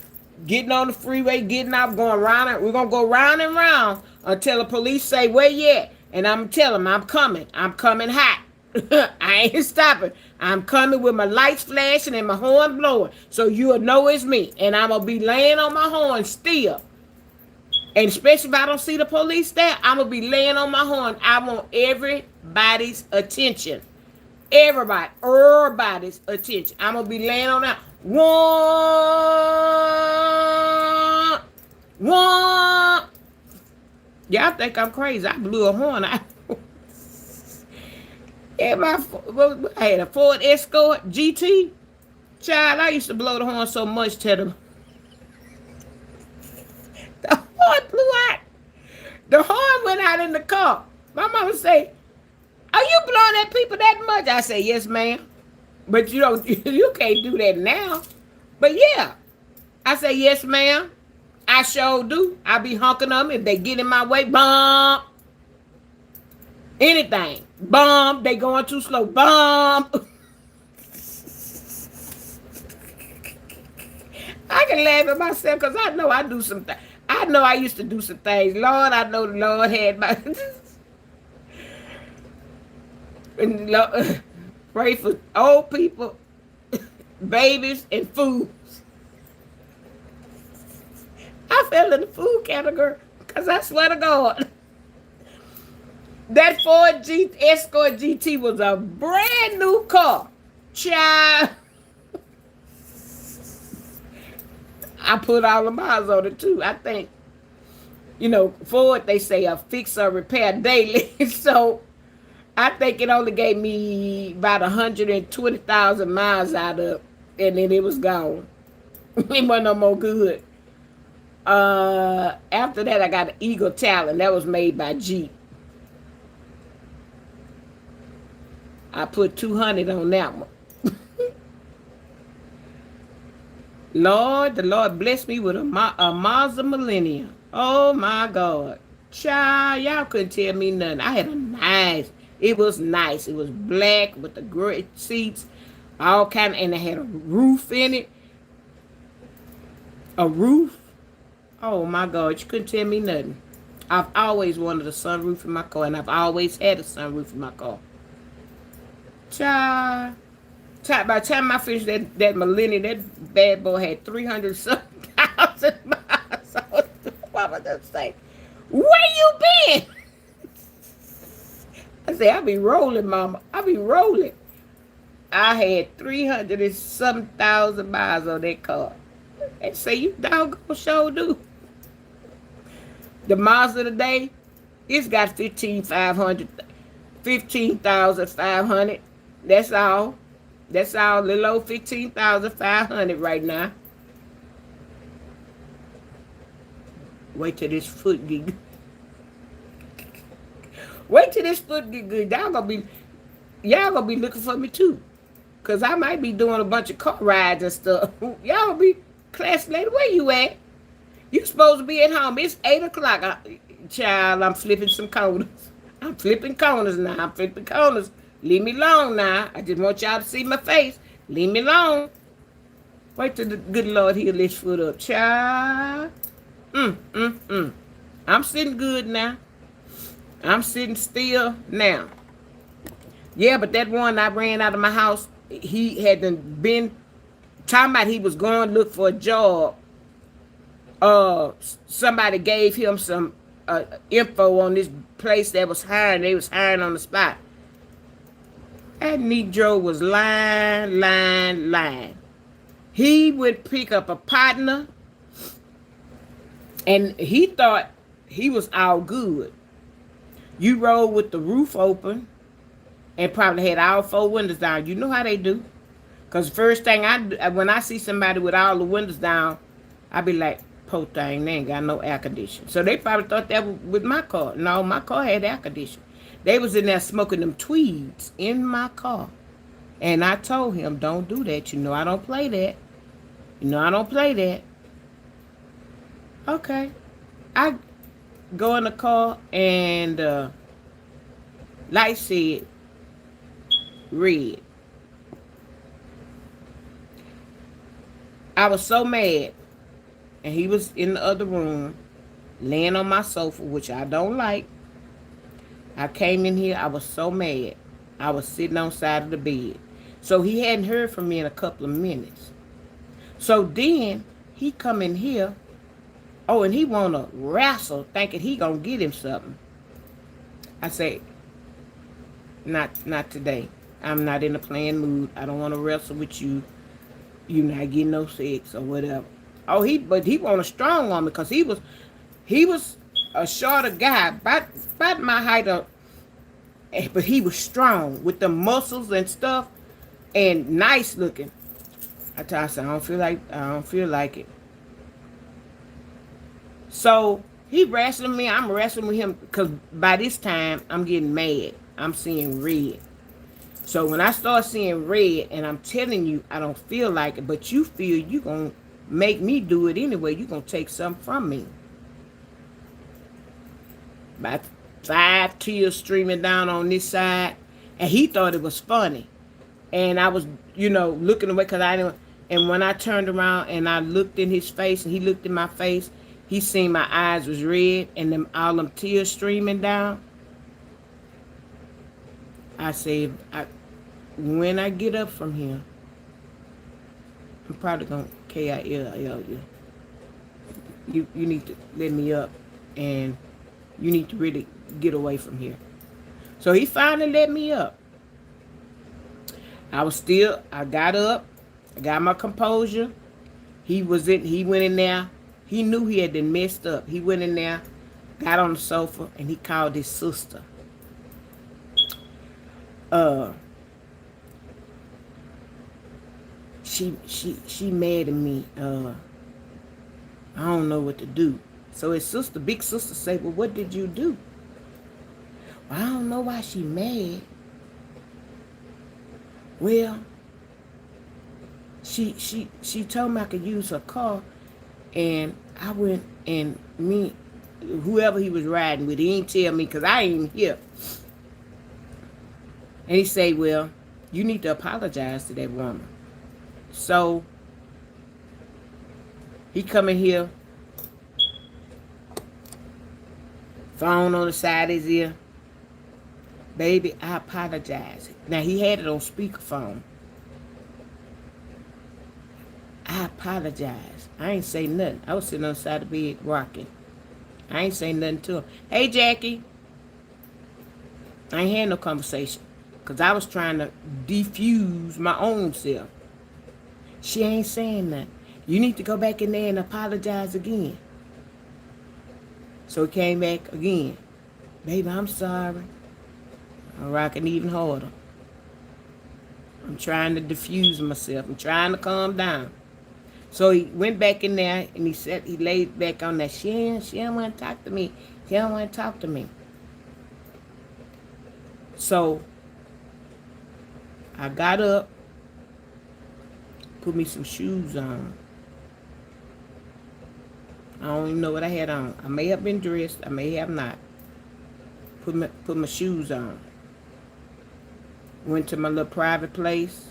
getting on the freeway, getting out, going round and we're gonna go round and round until the police say, where you at? And I'm telling them, I'm coming hot. I ain't stopping. I'm coming with my lights flashing and my horn blowing. So you'll know it's me. And I'm gonna be laying on my horn still. And especially if I don't see the police there, I'm going to be laying on my horn. I want everybody's attention. Everybody's attention. I'm going to be laying on that. One. Y'all think I'm crazy. I blew a horn. I had a Ford Escort GT. Child, I used to blow the horn so much to them. The horn blew out. The horn went out in the car. My mama say, are you blowing at people that much? I say, yes, ma'am. But you can't do that now. But yeah. I say, yes, ma'am. I sure do. I be honking them if they get in my way. Bomb. Anything. Bomb. They going too slow. Bomb. I can laugh at myself because I know I do some things. I know I used to do some things. Lord, I know the Lord had my... and Lord, pray for old people, babies, and foods. I fell in the food category because I swear to God, that Ford Escort GT was a brand new car. Child. I put all the miles on it too. I think, Ford, they say a fix or repair daily. So I think it only gave me about 120,000 miles out of, and then it was gone. It wasn't no more good. After that, I got an Eagle Talon. That was made by Jeep. I put 200 on that one. Lord, the Lord blessed me with a Mazda Millennium. Oh, my God. Child, y'all couldn't tell me nothing. I had it was nice. It was black with the great seats, all kind of, and it had a roof in it. A roof? Oh, my God, you couldn't tell me nothing. I've always wanted a sunroof in my car, and I've always had a sunroof in my car. Child. By the time I finished that Millennium, that bad boy had 300,000 miles. What was I say? Where you been? I say, I be rolling, mama. I be rolling. I had 300 and some thousand miles on that car. They say you doggone sure do. The miles of the day, it's got 15,500, 15,500. That's all. That's all. Little old 15,500 right now. Wait till this foot get good. Wait till this foot get good. Y'all gonna be looking for me too. Cause I might be doing a bunch of car rides and stuff. Y'all gonna be, class lady, where you at? You supposed to be at home. It's 8 o'clock. Child, I'm flipping some corners. I'm flipping corners now. I'm flipping corners. Leave me alone now. I just want y'all to see my face. Leave me alone. Wait till the good Lord heal this foot up. Child. I'm sitting good now. I'm sitting still now. Yeah, but that one I ran out of my house, he hadn't been talking about he was going to look for a job. Somebody gave him some info on this place that was hiring. They was hiring on the spot. That Negro was lying. He would pick up a partner, and he thought he was all good. You roll with the roof open and probably had all 4 windows down. You know how they do. Because the first thing when I see somebody with all the windows down, I be like, po thing, they ain't got no air conditioning. So they probably thought that was with my car. No, my car had air conditioning. They was in there smoking them tweeds in my car. And I told him, don't do that. You know I don't play that. You know I don't play that. Okay. I go in the car and light said red. I was so mad. And he was in the other room, laying on my sofa, which I don't like. I came in here, I was so mad. I was sitting on the side of the bed. So he hadn't heard from me in a couple of minutes. So then he come in here, and he want to wrestle, thinking he going to get him something. I say, not today. I'm not in a playing mood. I don't want to wrestle with you. You not getting no sex or whatever. But he want a strong woman because he was a shorter guy, about my height up, but he was strong with the muscles and stuff, and nice looking. I said, I don't feel like it. So he wrestling me, I'm wrestling with him because by this time I'm getting mad. I'm seeing red. So when I start seeing red, and I'm telling you I don't feel like it, but you feel you gonna make me do it anyway. You're going to take something from me. About 5 tears streaming down on this side. And he thought it was funny. And I was, looking away because I didn't. And when I turned around and I looked in his face and he looked in my face, he seen my eyes was red and all them tears streaming down. I said, when I get up from here, I'm probably going to KIL you. You need to let me up, and you need to really get away from here. So he finally let me up. I got up, I got my composure. He went in there. He knew he had been messed up. He went in there, got on the sofa, and he called his sister. She mad at me. I don't know what to do. So his sister, big sister, say, well, what did you do? Well, I don't know why she mad. Well, she told me I could use her car, and I went, and whoever he was riding with, he ain't tell me because I ain't here. And he say, well, you need to apologize to that woman. So he come in here, phone on the side of his ear. Baby, I apologize. Now he had it on speakerphone. I apologize. I ain't say nothing. I was sitting on the side of the bed rocking. I ain't say nothing to him. Hey, Jackie. I ain't had no conversation. because I was trying to defuse my own self. She ain't saying nothing. You need to go back in there and apologize again. So he came back again. Baby, I'm sorry. I'm rocking even harder. I'm trying to diffuse myself. I'm trying to calm down. So he went back in there and he laid back on that. She don't want to talk to me. She don't want to talk to me. So I got up, put me some shoes on. I don't even know what I had on. I may have been dressed. I may have not. Put my shoes on. Went to my little private place.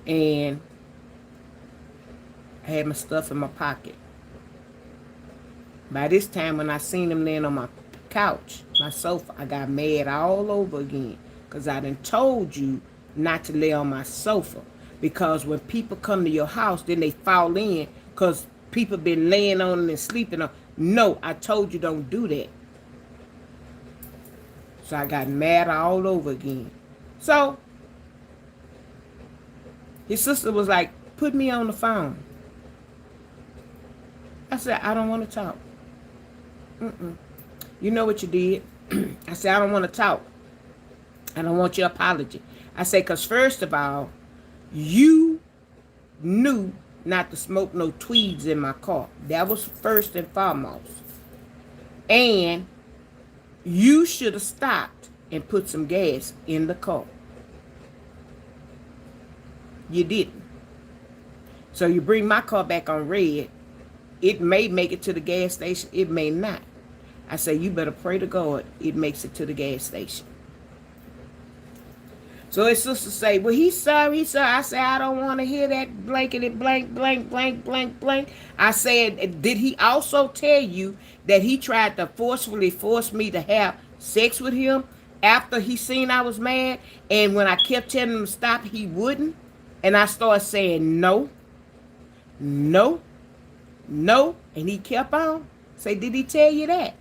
And I had my stuff in my pocket. By this time, when I seen him laying on my couch, my sofa, I got mad all over again. Because I done told you not to lay on my sofa. Because when people come to your house, then they fall in. Because people been laying on it and sleeping on. No, I told you don't do that. So I got mad all over again. So his sister was like, put me on the phone. I said, I don't want to talk. You know what you did? I said, I don't want to talk. I don't want your apology. I said, because first of all, you knew not to smoke no tweeds in my car. That was first and foremost. And you should have stopped and put some gas in the car. You didn't. So you bring my car back on red. It may make it to the gas station. It may not. I say, you better pray to God it makes it to the gas station. So his sister say, well, he's sorry, he's sorry. I say, I don't want to hear that blankety blank, blank, blank, blank, blank. I said, did he also tell you that he tried to forcefully force me to have sex with him after he seen I was mad? And when I kept telling him to stop, he wouldn't. And I started saying, no, no, no. And he kept on. Say, did he tell you that?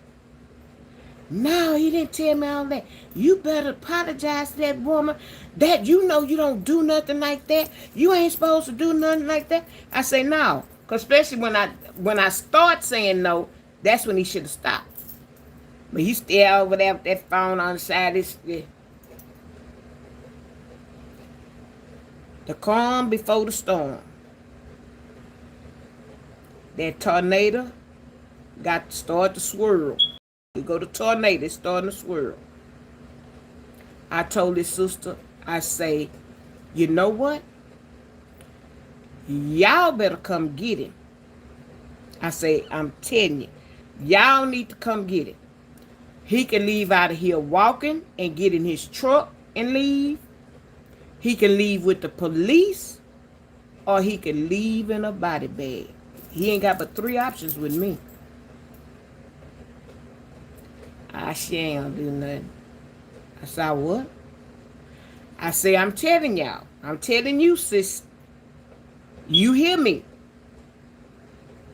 No, he didn't tell me all that. You better apologize to that woman. That you know you don't do nothing like that. You ain't supposed to do nothing like that. I say no. Because especially when I start saying no, that's when he should have stopped. But he's still over there with that phone on the side. The calm before the storm. That tornado got to start to swirl. You go to tornado, it's starting to swirl. I told his sister, I say, you know what? Y'all better come get him. I say, I'm telling you, y'all need to come get him. He can leave out of here walking and get in his truck and leave. He can leave with the police, or he can leave in a body bag. He ain't got but 3 options with me. She ain't gonna do nothing. I said, what? I say, I'm telling y'all. I'm telling you, sis. You hear me?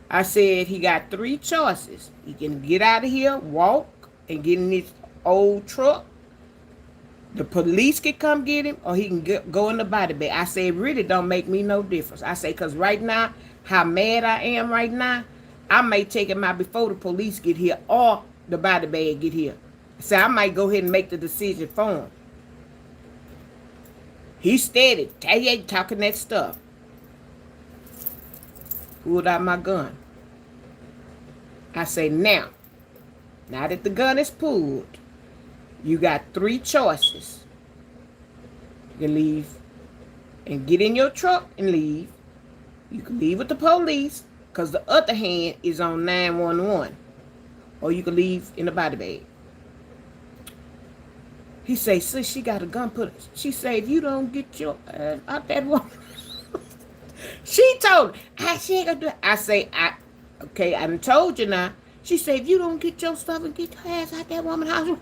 I said he got 3 choices. He can get out of here, walk, and get in his old truck. The police can come get him, or he can go in the body bag. I say, it really don't make me no difference. I say, because right now, how mad I am right now, I may take him out before the police get here, or the body bag get here. So I might go ahead and make the decision for him. He steady. He ain't talking that stuff. Pulled out my gun. I say, now that the gun is pulled, you got 3 choices. You can leave and get in your truck and leave. You can leave with the police, because the other hand is on 911. Or you can leave in the body bag. He say, sis, she got a gun put. She say, if you don't get your ass out that woman. She told her, she ain't gonna do it. I say, okay, I done told you now. She say, if you don't get your stuff and get your ass out that woman's house.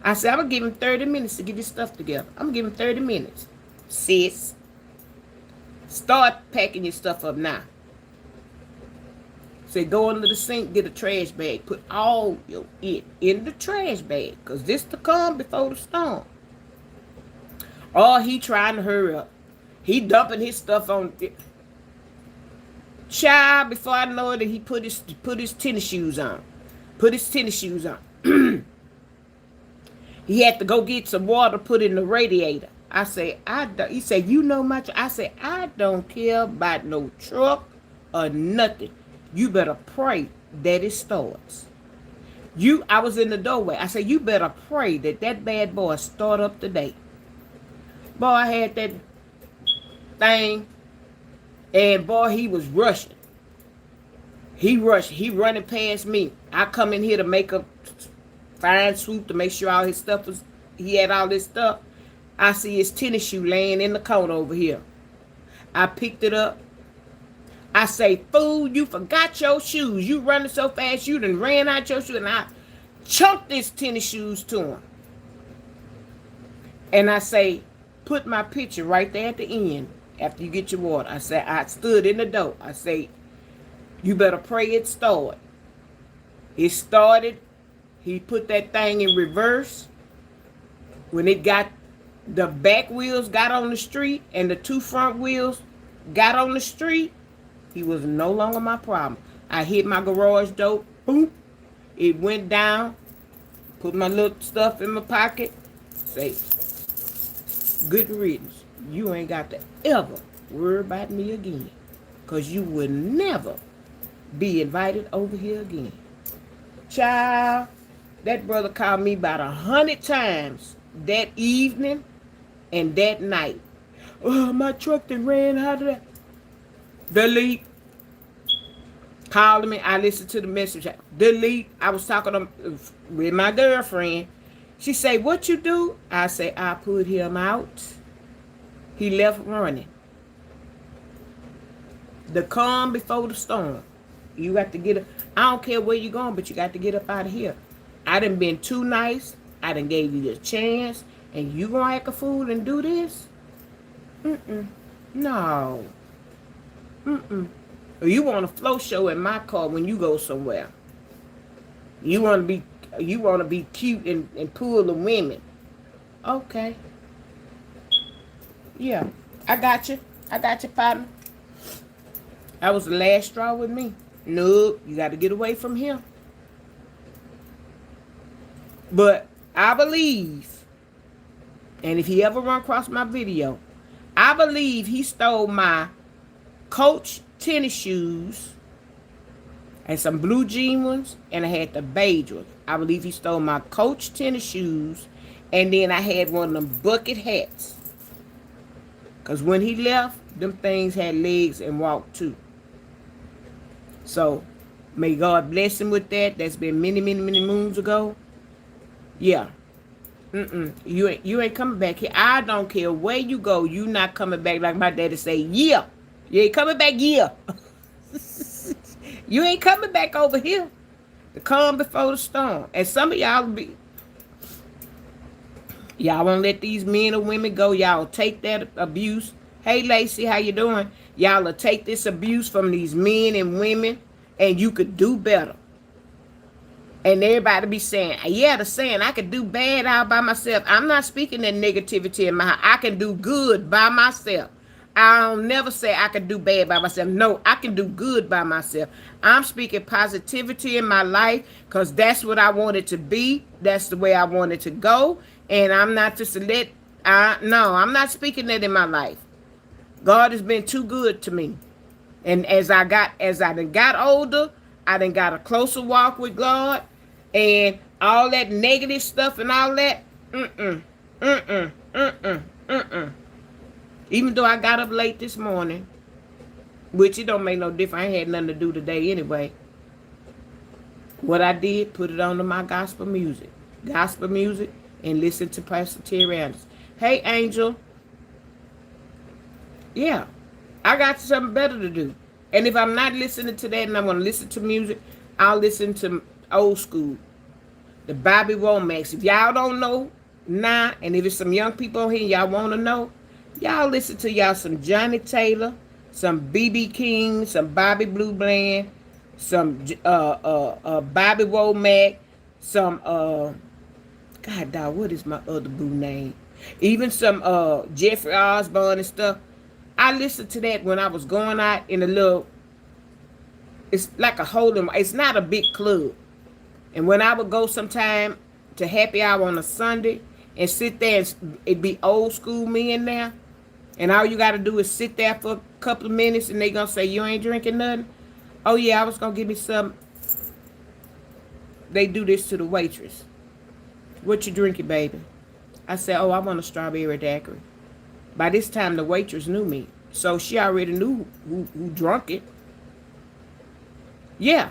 I said, I'm gonna give him 30 minutes to get his stuff together. I'm gonna give him 30 minutes. Sis, start packing your stuff up now. Say, go under the sink, get a trash bag. Put all your it in the trash bag. Because this the calm before the storm. Oh, he trying to hurry up. He dumping his stuff on. Child, before I know it, he put his tennis shoes on. Put his tennis shoes on. He had to go get some water, put in the radiator. I say, I don't. He said, you know much. I say, I don't care about no truck or nothing. You better pray that it starts. I was in the doorway. I said, you better pray that that bad boy start up today. Boy, I had that thing, and boy, he was rushing. He rushed. He running past me. I come in here to make a fine swoop to make sure all his stuff was. He had all this stuff. I see his tennis shoe laying in the corner over here. I picked it up. I say, fool, you forgot your shoes. You running so fast, you done ran out your shoes. And I chunked his tennis shoes to him. And I say, put my picture right there at the end after you get your water. I say, I stood in the door. I say, you better pray it start. It started. He put that thing in reverse. When it got, the back wheels got on the street and the two front wheels got on the street, he was no longer my problem. I hit my garage door. Boom. It went down. Put my little stuff in my pocket. Say, good riddance. You ain't got to ever worry about me again. Because you will never be invited over here again. Child, that brother called me about 100 times that evening and that night. Oh, my truck that ran out of that. Delete. Calling me. I listened to the message. Delete. I was talking with my girlfriend. She say, what you do? I say, I put him out. He left running. The calm before the storm. You got to get up. I don't care where you're going, but you got to get up out of here. I done been too nice. I done gave you the chance. And you gonna act a fool and do this? No. Or you want a flow show in my car when you go somewhere. You want to be cute and pull the women. Okay. Yeah. I got you, partner. That was the last straw with me. Nope, you got to get away from him. But I believe, and if he ever run across my video, I believe he stole my Coach tennis shoes and some blue jean ones, and I had the beige ones. I believe he stole my Coach tennis shoes, and then I had one of them bucket hats. Because when he left, them things had legs and walked too. So, may God bless him with that. That's been many, many, many moons ago. Yeah. You ain't coming back here. I don't care where you go. You not coming back like my daddy say, yeah. You ain't coming back here. You ain't coming back over here. The calm before the storm. And some of y'all won't let these men or women go. Y'all take that abuse. Hey, Lacey, how you doing? Y'all will take this abuse from these men and women, and you could do better. And everybody be saying, yeah, the saying, I could do bad all by myself. I'm not speaking that negativity in my heart. I can do good by myself. I'll never say I can do bad by myself. No, I can do good by myself. I'm speaking positivity in my life because that's what I want it to be. That's the way I want it to go. And I'm not just I'm not speaking that in my life. God has been too good to me. And as I done got older, I done got a closer walk with God. And all that negative stuff and all that, Even though I got up late this morning, which it don't make no difference. I ain't had nothing to do today anyway. What I did, put it on to my gospel music, and listen to Pastor Terry Anderson. Hey, Angel. Yeah, I got something better to do. And if I'm not listening to that and I want to listen to music, I'll listen to old school, the Bobby Womack. If y'all don't know now, and if it's some young people here y'all want to know, y'all listen to y'all some Johnny Taylor, some B.B. King, some Bobby Blue Bland, some Bobby Womack, some God dog, what is my other boo name? Even some Jeffrey Osborne and stuff. I listened to that when I was going out in a little. It's like a hold'em. It's not a big club. And when I would go sometime to happy hour on a Sunday and sit there, and it'd be old school men there, and all you got to do is sit there for a couple of minutes, and they gonna say you ain't drinking nothing. Oh yeah, I was gonna give me some. They do this to the waitress. What you drinking, baby? I said, oh, I want a strawberry daiquiri. By this time, the waitress knew me, so she already knew who drunk it. Yeah,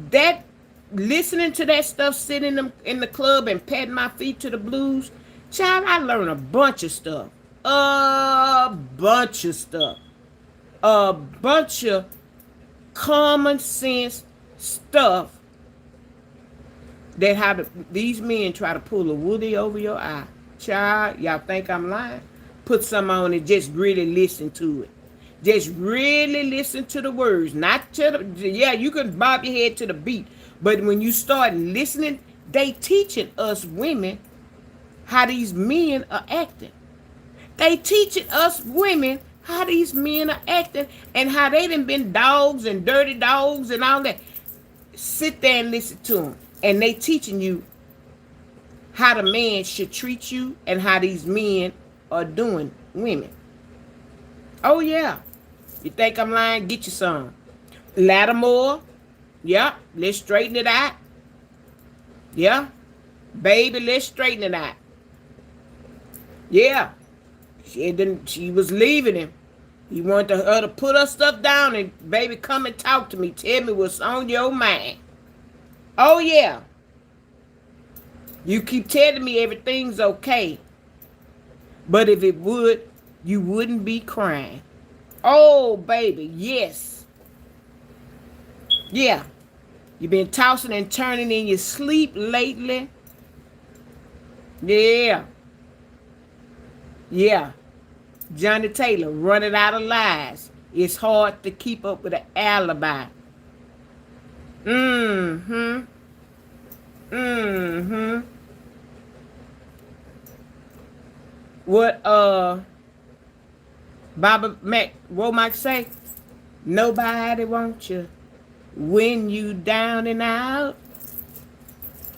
that listening to that stuff, sitting in the club and patting my feet to the blues, child, I learned a bunch of stuff. A bunch of stuff. A bunch of common sense stuff that how these men try to pull a woody over your eye. Child, y'all think I'm lying? Put some on and just really listen to it. Just really listen to the words. Not to the, yeah, you can bob your head to the beat. But when you start listening, they teaching us women how these men are acting. They teaching us women how these men are acting and how they done been dogs and dirty dogs and all that. Sit there and listen to them. And they teaching you how the man should treat you and how these men are doing women. Oh, yeah. You think I'm lying? Get you some. Lattimore. Yeah. Let's straighten it out. Yeah. Baby, let's straighten it out. Yeah. She was leaving him. He wanted her to put her stuff down and, baby, come and talk to me. Tell me what's on your mind. Oh, yeah. You keep telling me everything's okay. But if it would, you wouldn't be crying. Oh, baby, yes. Yeah. You've been tossing and turning in your sleep lately. Yeah. Yeah. Johnny Taylor running out of lies. It's hard to keep up with an alibi. Mm-hmm. Mm-hmm. What Baba Womack say? Nobody wants you when you down and out.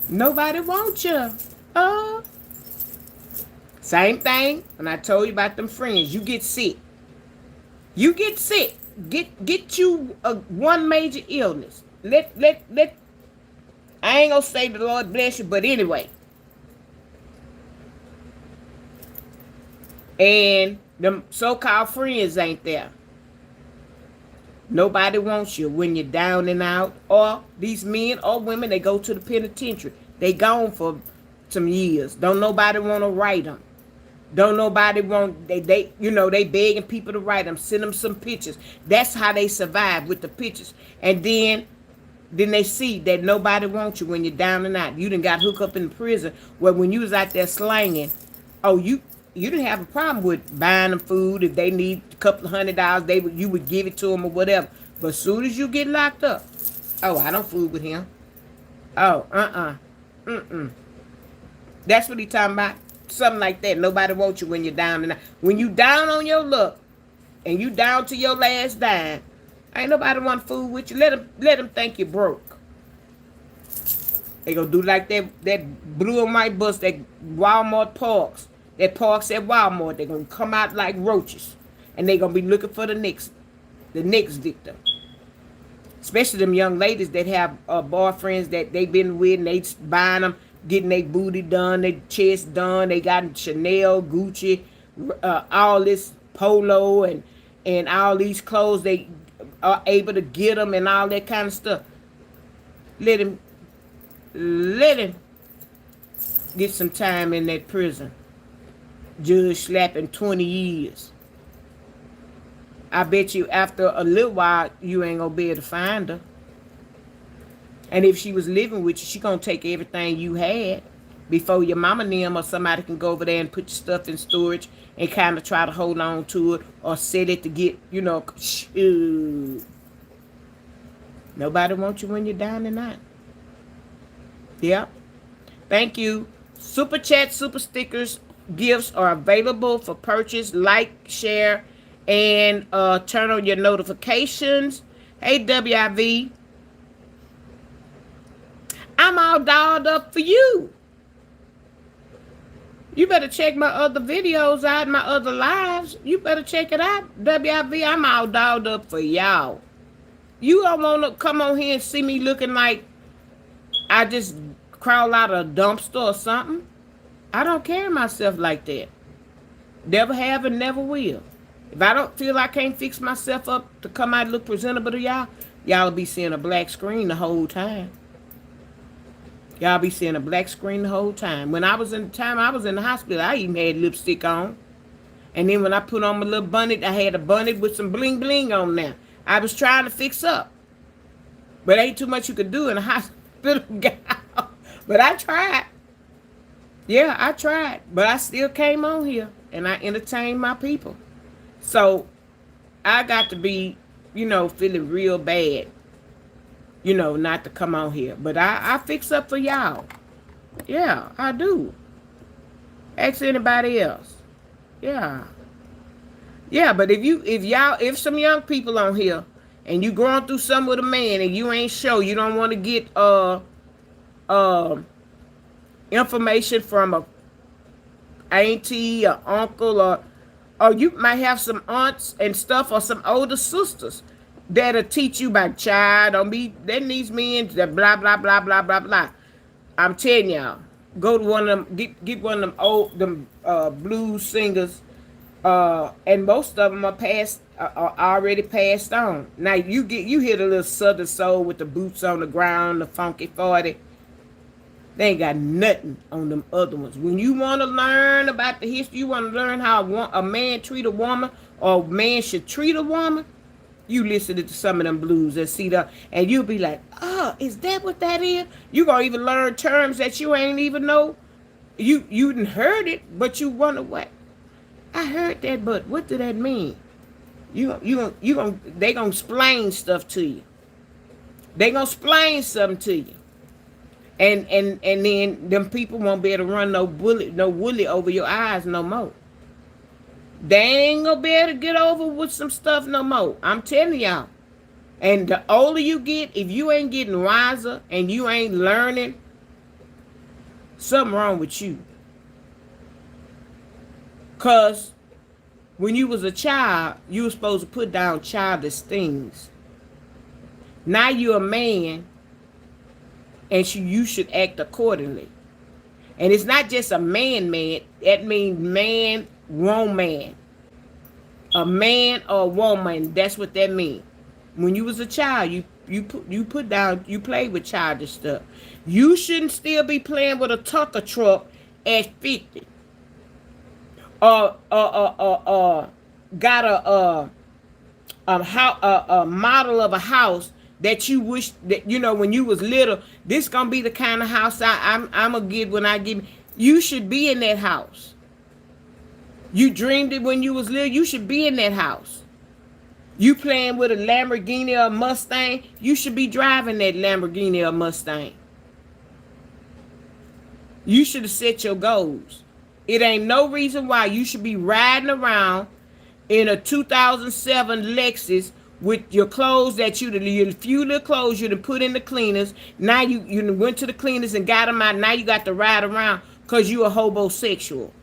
Nobody wants you. Oh. Same thing when I told you about them friends. You get sick. You get sick. Get you one major illness. Let I ain't gonna say the Lord bless you, but anyway. And them so-called friends ain't there. Nobody wants you when you're down and out. Or these men or women, they go to the penitentiary. They gone for some years. Don't nobody want to write them. Don't nobody want, they begging people to write them. Send them some pictures. That's how they survive, with the pictures. And then they see that nobody wants you when you're down and out. You done got hooked up in the prison where when you was out there slanging, oh, you didn't have a problem with buying them food. If they need a couple of $100, you would give it to them or whatever. But as soon as you get locked up, oh, I don't fool with him. Oh, That's what he talking about. Something like that. Nobody wants you when you're down and out. When you down on your luck and you down to your last dime, ain't nobody want to fool with you. Let them think you broke. They gonna do like that blue and white bus that Walmart parks. That parks at Walmart. They gonna come out like roaches, and they gonna be looking for the next victim. Especially them young ladies that have boyfriends that they been with, and they buying them, getting their booty done, their chest done. They got Chanel, Gucci, all this Polo, and all these clothes. They are able to get them and all that kind of stuff. Let him get some time in that prison. Judge slapping 20 years. I bet you after a little while, you ain't gonna be able to find her. And if she was living with you, she gonna take everything you had before your mama and them or somebody can go over there and put your stuff in storage and kind of try to hold on to it or set it to get, Nobody wants you when you're down and out. Yep. Thank you. Super chat, super stickers. gifts are available for purchase. Like, share, and turn on your notifications. Hey, WIV, I'm all dolled up for you. You better check my other videos out, my other lives. You better check it out. WIV, I'm all dolled up for y'all. You don't want to come on here and see me looking like I just crawl out of a dumpster or something. I don't carry myself like that. Never have and never will. If I don't feel I can't fix myself up to come out and look presentable to y'all, y'all will be seeing a black screen the whole time. Y'all be seeing a black screen the whole time. When I was in the hospital, I even had lipstick on. And then when I put on my little bonnet, I had a bonnet with some bling bling on there. I was trying to fix up. But ain't too much you could do in a hospital. But I tried. Yeah, I tried. But I still came on here and I entertained my people. So I got to be, feeling real bad, not to come on here. But I fix up for y'all. Yeah, I do. Ask anybody else. Yeah. Yeah, but if some young people on here and you going through something with a man and you ain't sure, you don't want to get information from a auntie or uncle, or you might have some aunts and stuff or some older sisters that'll teach you about child, don't be that needs me and blah blah blah blah blah blah. I'm telling y'all, go to one of them, get one of them blues singers, and most of them are already passed on. Now you hear the little Southern soul with the boots on the ground, the funky 40. They ain't got nothing on them other ones. When you want to learn about the history, you want to learn how a man treat a woman, or a man should treat a woman, you listen to some of them blues and see that, and you'll be like, oh, is that what that is? You gonna even learn terms that you ain't even know. You didn't heard it, but you wonder what. I heard that, but what did that mean? They gonna explain stuff to you. They gonna explain something to you. And then them people won't be able to run no woolly over your eyes no more. They ain't gonna be able to get over with some stuff no more. I'm telling y'all. And the older you get, if you ain't getting wiser and you ain't learning, something wrong with you. Cause when you was a child, you were supposed to put down childish things. Now you're a man, and you should act accordingly. And it's not just a man. That means man, woman. A man or a woman, that's what that means. When you was a child, you played with childish stuff. You shouldn't still be playing with a Tucker truck at 50. Got a model of a house that you wish that, when you was little, this gonna be the kind of house I'm gonna get when I get. You should be in that house. You dreamed it when you was little. You should be in that house. You playing with a Lamborghini or a Mustang. You should be driving that Lamborghini or Mustang. You should have set your goals. It ain't no reason why you should be riding around in a 2007 Lexus with your clothes that your few little clothes you done put in the cleaners. Now you went to the cleaners and got them out. Now you got to ride around because you a homosexual.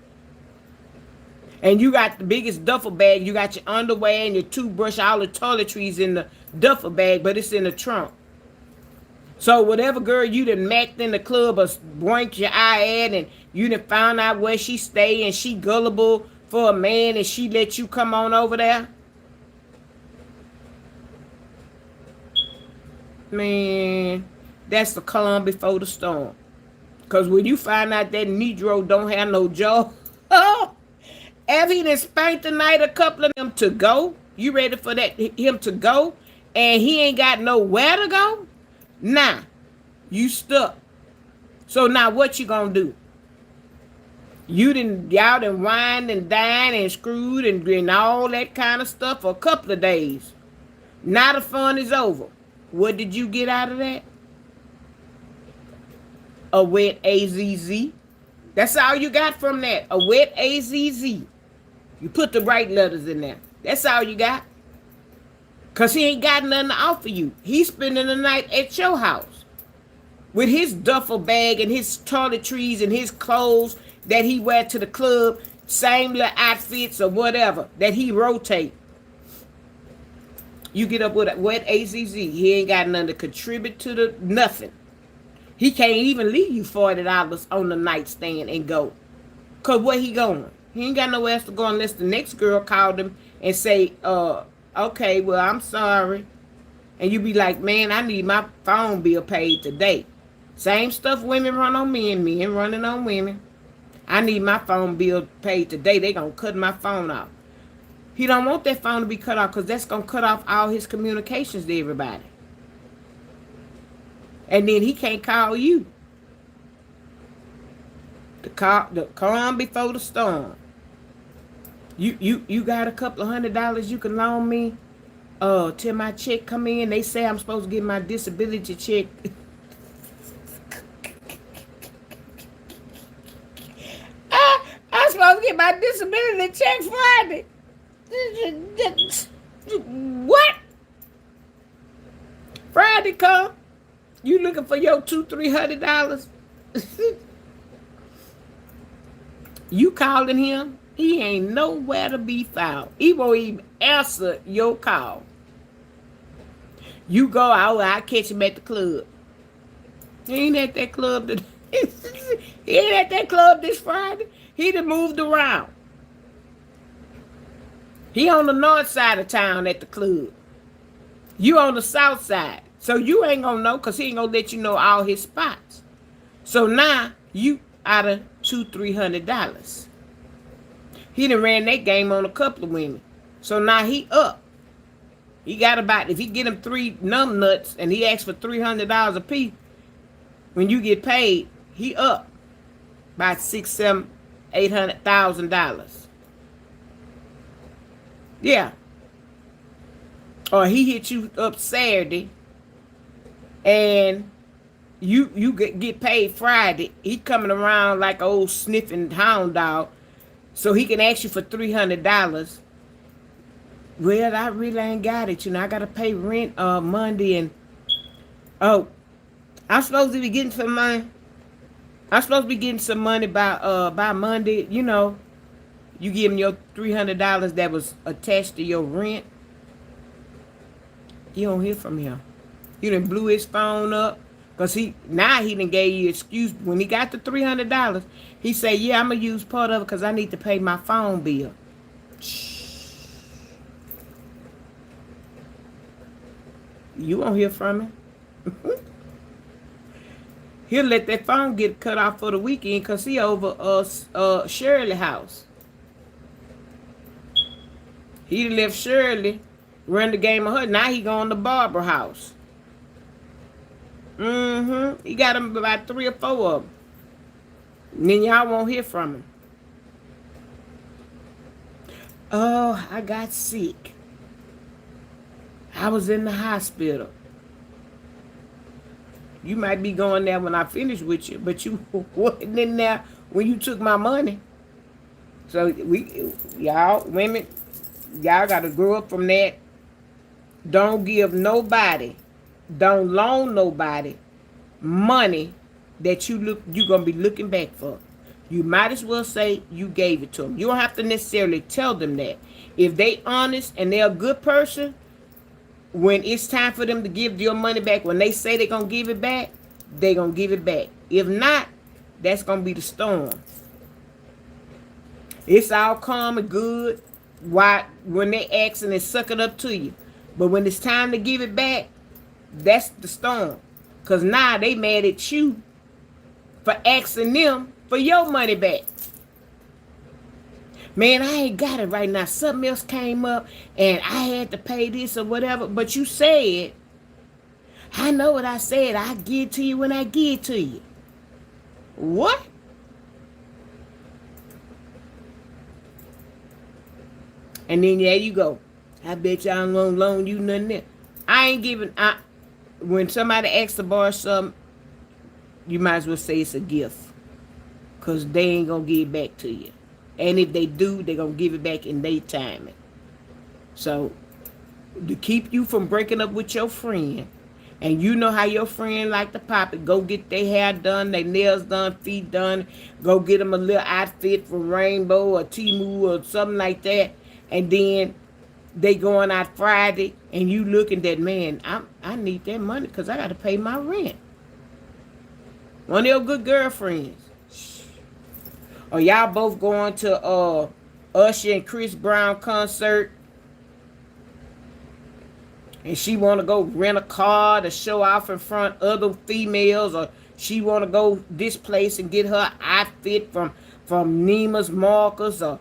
And you got the biggest duffel bag. You got your underwear and your toothbrush, all the toiletries in the duffel bag, but it's in the trunk. So whatever girl you done macked in the club or blinked your eye at, and you done found out where she stay and she gullible for a man and she let you come on over there. Man, that's the calm before the storm. Because when you find out that Negro don't have no job, if he done spanked tonight a couple of them to go, you ready for him to go, and he ain't got nowhere to go? Nah, you stuck. So now what you gonna do? Y'all done wined and dined and screwed and all that kind of stuff for a couple of days. Now the fun is over. What did you get out of that? A wet AZZ. That's all you got from that. A wet AZZ. You put the right letters in there. That's all you got. Because he ain't got nothing to offer you. He's spending the night at your house with his duffel bag and his toiletries and his clothes that he wear to the club, same little outfits or whatever that he rotate. You get up with a wet AZZ. He ain't got nothing to contribute to the nothing. He can't even leave you $40 on the nightstand and go. Because where he going? He ain't got nowhere else to go unless the next girl called him and say, okay, well, I'm sorry. And you be like, man, I need my phone bill paid today. Same stuff women run on men, men running on women. I need my phone bill paid today. They going to cut my phone off. He don't want that phone to be cut off because that's going to cut off all his communications to everybody. And then he can't call you. The calm before the storm. You got a couple of $100 you can loan me till my check come in. They say I'm supposed to get my disability check. I'm supposed to get my disability check Friday. What? Friday come. You looking for your $200-300? You calling him? He ain't nowhere to be found. He won't even answer your call. You go out, I catch him at the club. He ain't at that club today. He ain't at that club this Friday. He done moved around. He on the north side of town at the club. You on the south side. So you ain't gonna know because he ain't gonna let you know all his spots. So now you out of $200-300. He done ran that game on a couple of women. So now he up. He got about, if he get him 3 numb nuts and he asks for $300 a piece, when you get paid, he up by $600,000, $700,000, $800,000. Yeah. Or he hit you up Saturday and you get paid Friday. He coming around like an old sniffing hound dog. So he can ask you for $300. Well, I really ain't got it. I got to pay rent Monday and I'm supposed to be getting some money. I'm supposed to be getting some money by Monday. You give him your $300 that was attached to your rent. You don't hear from him. You done blew his phone up. Because he done gave you an excuse. When he got the $300, he said, yeah, I'm going to use part of it because I need to pay my phone bill. You won't hear from him. He'll let that phone get cut off for the weekend because he over Shirley house. He left Shirley, run the game of her. Now he going to Barbara house. He got him about 3 or 4 of them. And then y'all won't hear from him. Oh, I got sick. I was in the hospital. You might be going there when I finish with you, but you wasn't in there when you took my money. So y'all women, y'all got to grow up from that. Don't give nobody, don't loan nobody money that you're gonna be looking back for. You might as well say you gave it to them. You don't have to necessarily tell them that. If they honest and they're a good person, when it's time for them to give your money back, when they say they're gonna give it back, they're gonna give it back. If not, that's gonna be the storm. It's all calm and good when they ask and they suck it up to you. But when it's time to give it back, that's the storm. Because now they mad at you for asking them for your money back. Man, I ain't got it right now. Something else came up and I had to pay this or whatever. But you said, I know what I said. I give it to you when I give it to you. What? And then there you go. I bet you I ain't gonna loan you nothing there. I ain't giving. When somebody asks to borrow something, you might as well say it's a gift. because they ain't going to give it back to you. And if they do, they're going to give it back in their timing. So, to keep you from breaking up with your friend, and you know how your friend like to pop it, go get their hair done, their nails done, feet done, go get them a little outfit from Rainbow or Temu or something like that, and then they going out Friday, and you looking that, man, I need that money because I got to pay my rent. One of your good girlfriends. Or y'all both going to Usher and Chris Brown concert, and she want to go rent a car to show off in front of other females, or she want to go this place and get her outfit from Neiman's Marcus or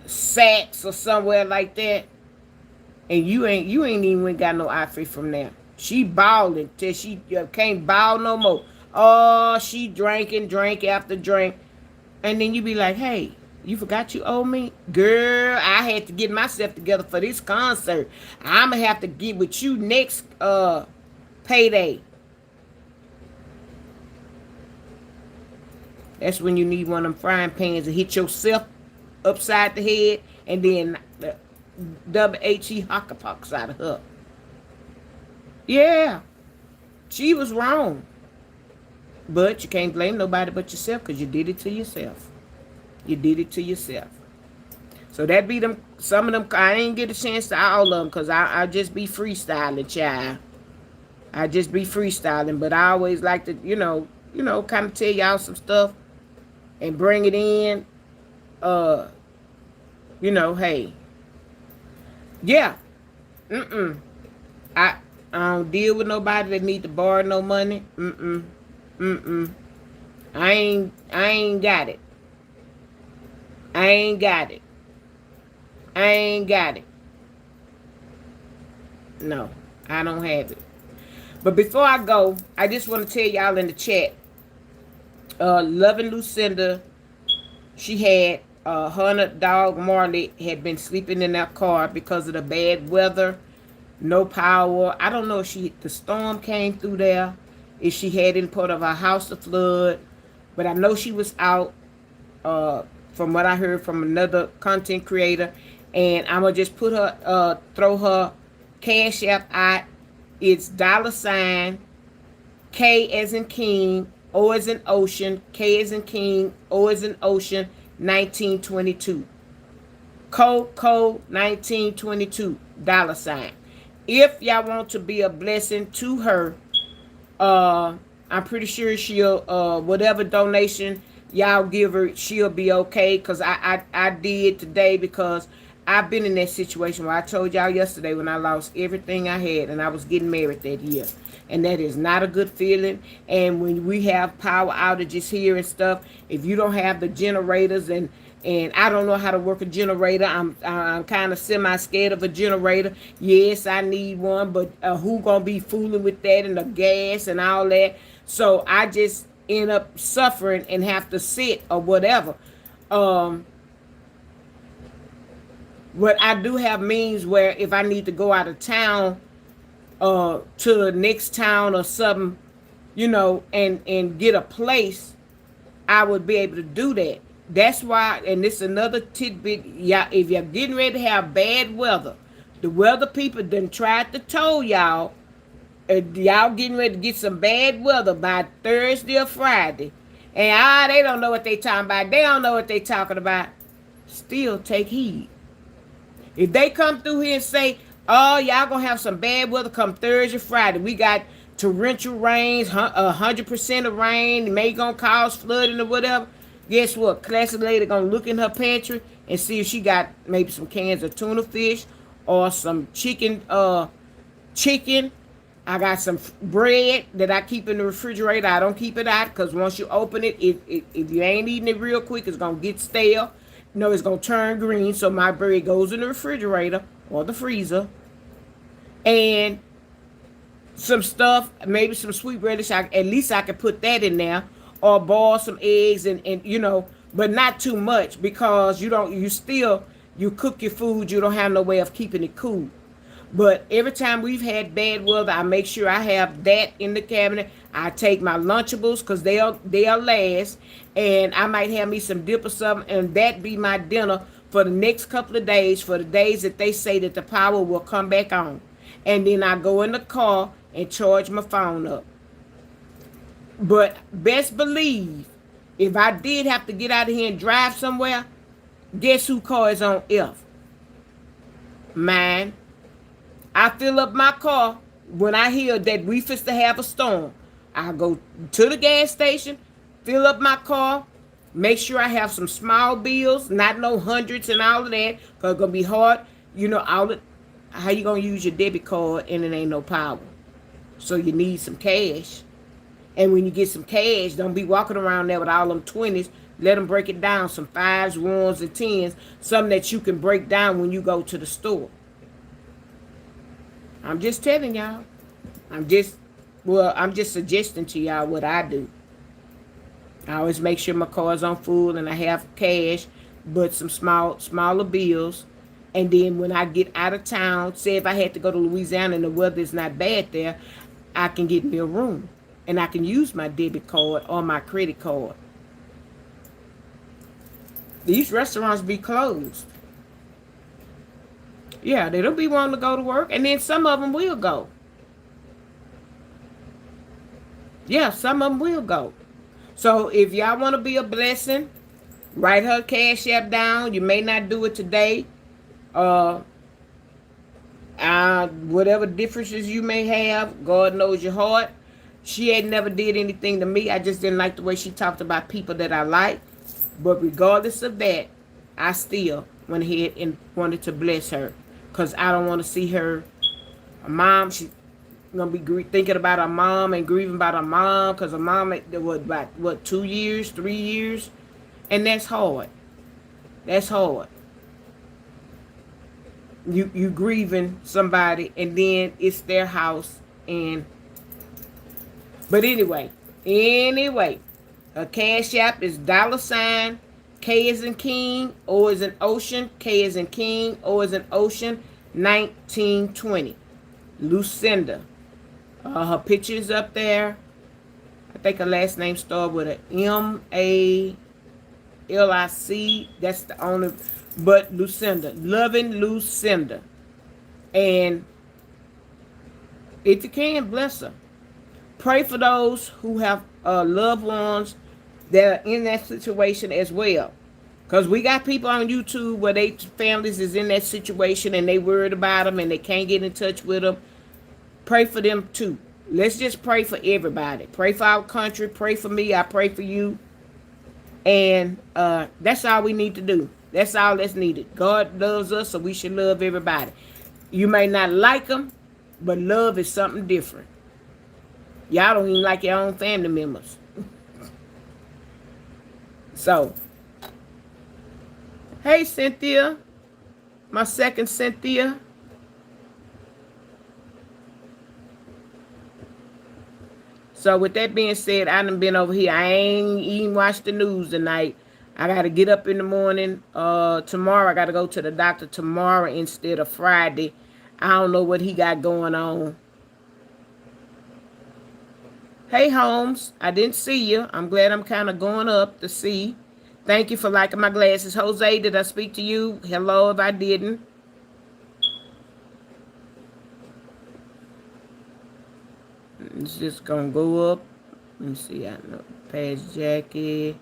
Saks or somewhere like that, and you ain't even got no outfit from there. She balling till she can't ball no more. Oh, she drank after drink, and then you be like, hey, you forgot you owe me? Girl, I had to get myself together for this concert. I'm going to have to get with you next payday. That's when you need one of them frying pans to hit yourself upside the head, and then W-H-E hockeypox out of her. Yeah, she was wrong. But you can't blame nobody but yourself because you did it to yourself. You did it to yourself. So that be them. Some of them, I ain't get a chance to all of them because I just be freestyling, child. I just be freestyling. But I always like to, kind of tell y'all some stuff and bring it in. Hey. Yeah. I don't deal with nobody that need to borrow no money. I ain't got it. I ain't got it. No, I don't have it. But before I go, I just want to tell y'all in the chat, Loving Lucinda, she had her and her dog Marley had been sleeping in their car because of the bad weather, no power. I don't know if the storm came through there, if she had in part of her house to flood, but I know she was out. From what I heard from another content creator, and I'm gonna just put her, throw her Cash App out. It's $ K as in King, O as in Ocean, K as in King, O as in Ocean, 1922. Code 1922 $. If y'all want to be a blessing to her, I'm pretty sure she'll whatever donation y'all give her, she'll be okay. Because I did today, because I've been in that situation where I told y'all yesterday when I lost everything I had and I was getting married that year. And that is not a good feeling. And when we have power outages here and stuff, if you don't have the generators, and I don't know how to work a generator. I'm kind of semi-scared of a generator. Yes, I need one, but who gonna be fooling with that and the gas and all that? So I just end up suffering and have to sit or whatever. But I do have means where if I need to go out of town to the next town or something, and get a place, I would be able to do that. That's why, and this is another tidbit, y'all, if you're getting ready to have bad weather, the weather people done tried to tell y'all, y'all getting ready to get some bad weather by Thursday or Friday, and they don't know what they talking about. They don't know what they talking about. Still take heed. If they come through here and say, oh, y'all gonna have some bad weather come Thursday, Friday, we got torrential rains, 100% of rain, it may gonna cause flooding or whatever, guess what? Classy lady gonna look in her pantry and see if she got maybe some cans of tuna fish or some chicken. I got some bread that I keep in the refrigerator. I don't keep it out because once you open it, if you ain't eating it real quick, it's gonna get stale. It's gonna turn green. So my bread goes in the refrigerator or the freezer. And some stuff, maybe some sweet relish. At least I can put that in there, or boil some eggs and but not too much, because you cook your food, you don't have no way of keeping it cool. But every time we've had bad weather, I make sure I have that in the cabinet. I take my Lunchables because they'll last, and I might have me some dip or something, and that be my dinner for the next couple of days, for the days that they say that the power will come back on. And then I go in the car and charge my phone up. But best believe, if I did have to get out of here and drive somewhere, guess who car is on F? Mine. I fill up my car when I hear that we fist to have a storm. I go to the gas station, fill up my car, make sure I have some small bills, not no hundreds and all of that, because it's going to be hard. You know, how you going to use your debit card and it ain't no power. So you need some cash. And when you get some cash, don't be walking around there with all them 20s. Let them break it down, some 5s, 1s, and 10s, something that you can break down when you go to the store. I'm just telling y'all. I'm just suggesting to y'all what I do. I always make sure my car's on full and I have cash, but some smaller bills. And then when I get out of town, say if I had to go to Louisiana and the weather is not bad there, I can get me a room. And I can use my debit card or my credit card. These restaurants be closed. Yeah, they don't be wanting to go to work. And then some of them will go. Yeah, some of them will go. So if y'all want to be a blessing, write her Cash App down. You may not do it today. Whatever differences you may have, God knows your heart. She had never did anything to me. I just didn't like the way she talked about people that I like. But regardless of that, I still went ahead and wanted to bless her. Because I don't want to see her, a mom, she's going to be thinking about her mom and grieving about her mom. Because her mom, about 2 years, 3 years? And that's hard. That's hard. You grieving somebody and then it's their house and... But anyway, her Cash App is $ K as in King, O as in Ocean, K as in King, O as in Ocean, 1920. Lucinda. Her picture is up there. I think her last name started with a MALIC. That's the only, but Lucinda. Loving Lucinda. And if you can, bless her. Pray for those who have loved ones that are in that situation as well. Because we got people on YouTube where they families is in that situation and they worried about them and they can't get in touch with them. Pray for them too. Let's just pray for everybody. Pray for our country. Pray for me. I pray for you. And that's all we need to do. That's all that's needed. God loves us, so we should love everybody. You may not like them, but love is something different. Y'all don't even like your own family members. So, hey, Cynthia. My second Cynthia. So, with that being said, I done been over here. I ain't even watched the news tonight. I got to get up in the morning. Tomorrow, I got to go to the doctor tomorrow instead of Friday. I don't know what he got going on. Hey, Holmes, I didn't see you. I'm glad I'm kind of going up to see. Thank you for liking my glasses. Jose, did I speak to you? Hello if I didn't. It's just going to go up. Let me see. I know. Past Jackie.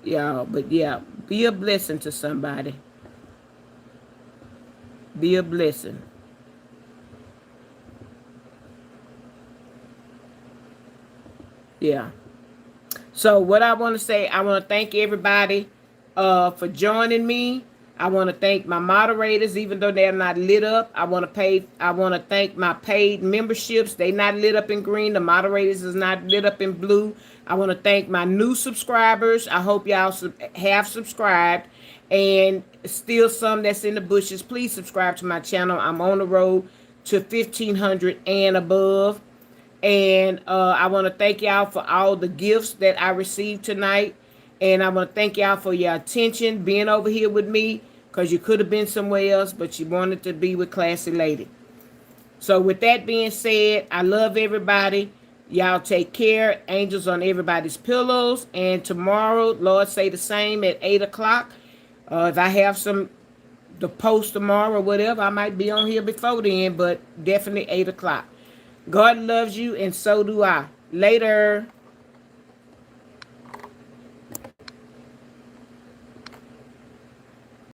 Yeah, but yeah, be a blessing to somebody. Be a blessing. Yeah. So what I want to say, I want to thank everybody for joining me. I want to thank my moderators, even though they're not lit up. I want to thank my paid memberships. They not lit up in green. The moderators is not lit up in blue. I want to thank my new subscribers. I hope y'all have subscribed. And still some that's in the bushes. Please subscribe to my channel. I'm on the road to 1,500 and above. And I want to thank y'all for all the gifts that I received tonight. And I want to thank y'all for your attention, being over here with me. because you could have been somewhere else, but you wanted to be with Classy Lady. So with that being said, I love everybody. Y'all take care. Angels on everybody's pillows. And tomorrow, Lord say the same at 8 o'clock. If I have the post tomorrow or whatever, I might be on here before then, but definitely 8 o'clock. God loves you, and so do I. Later.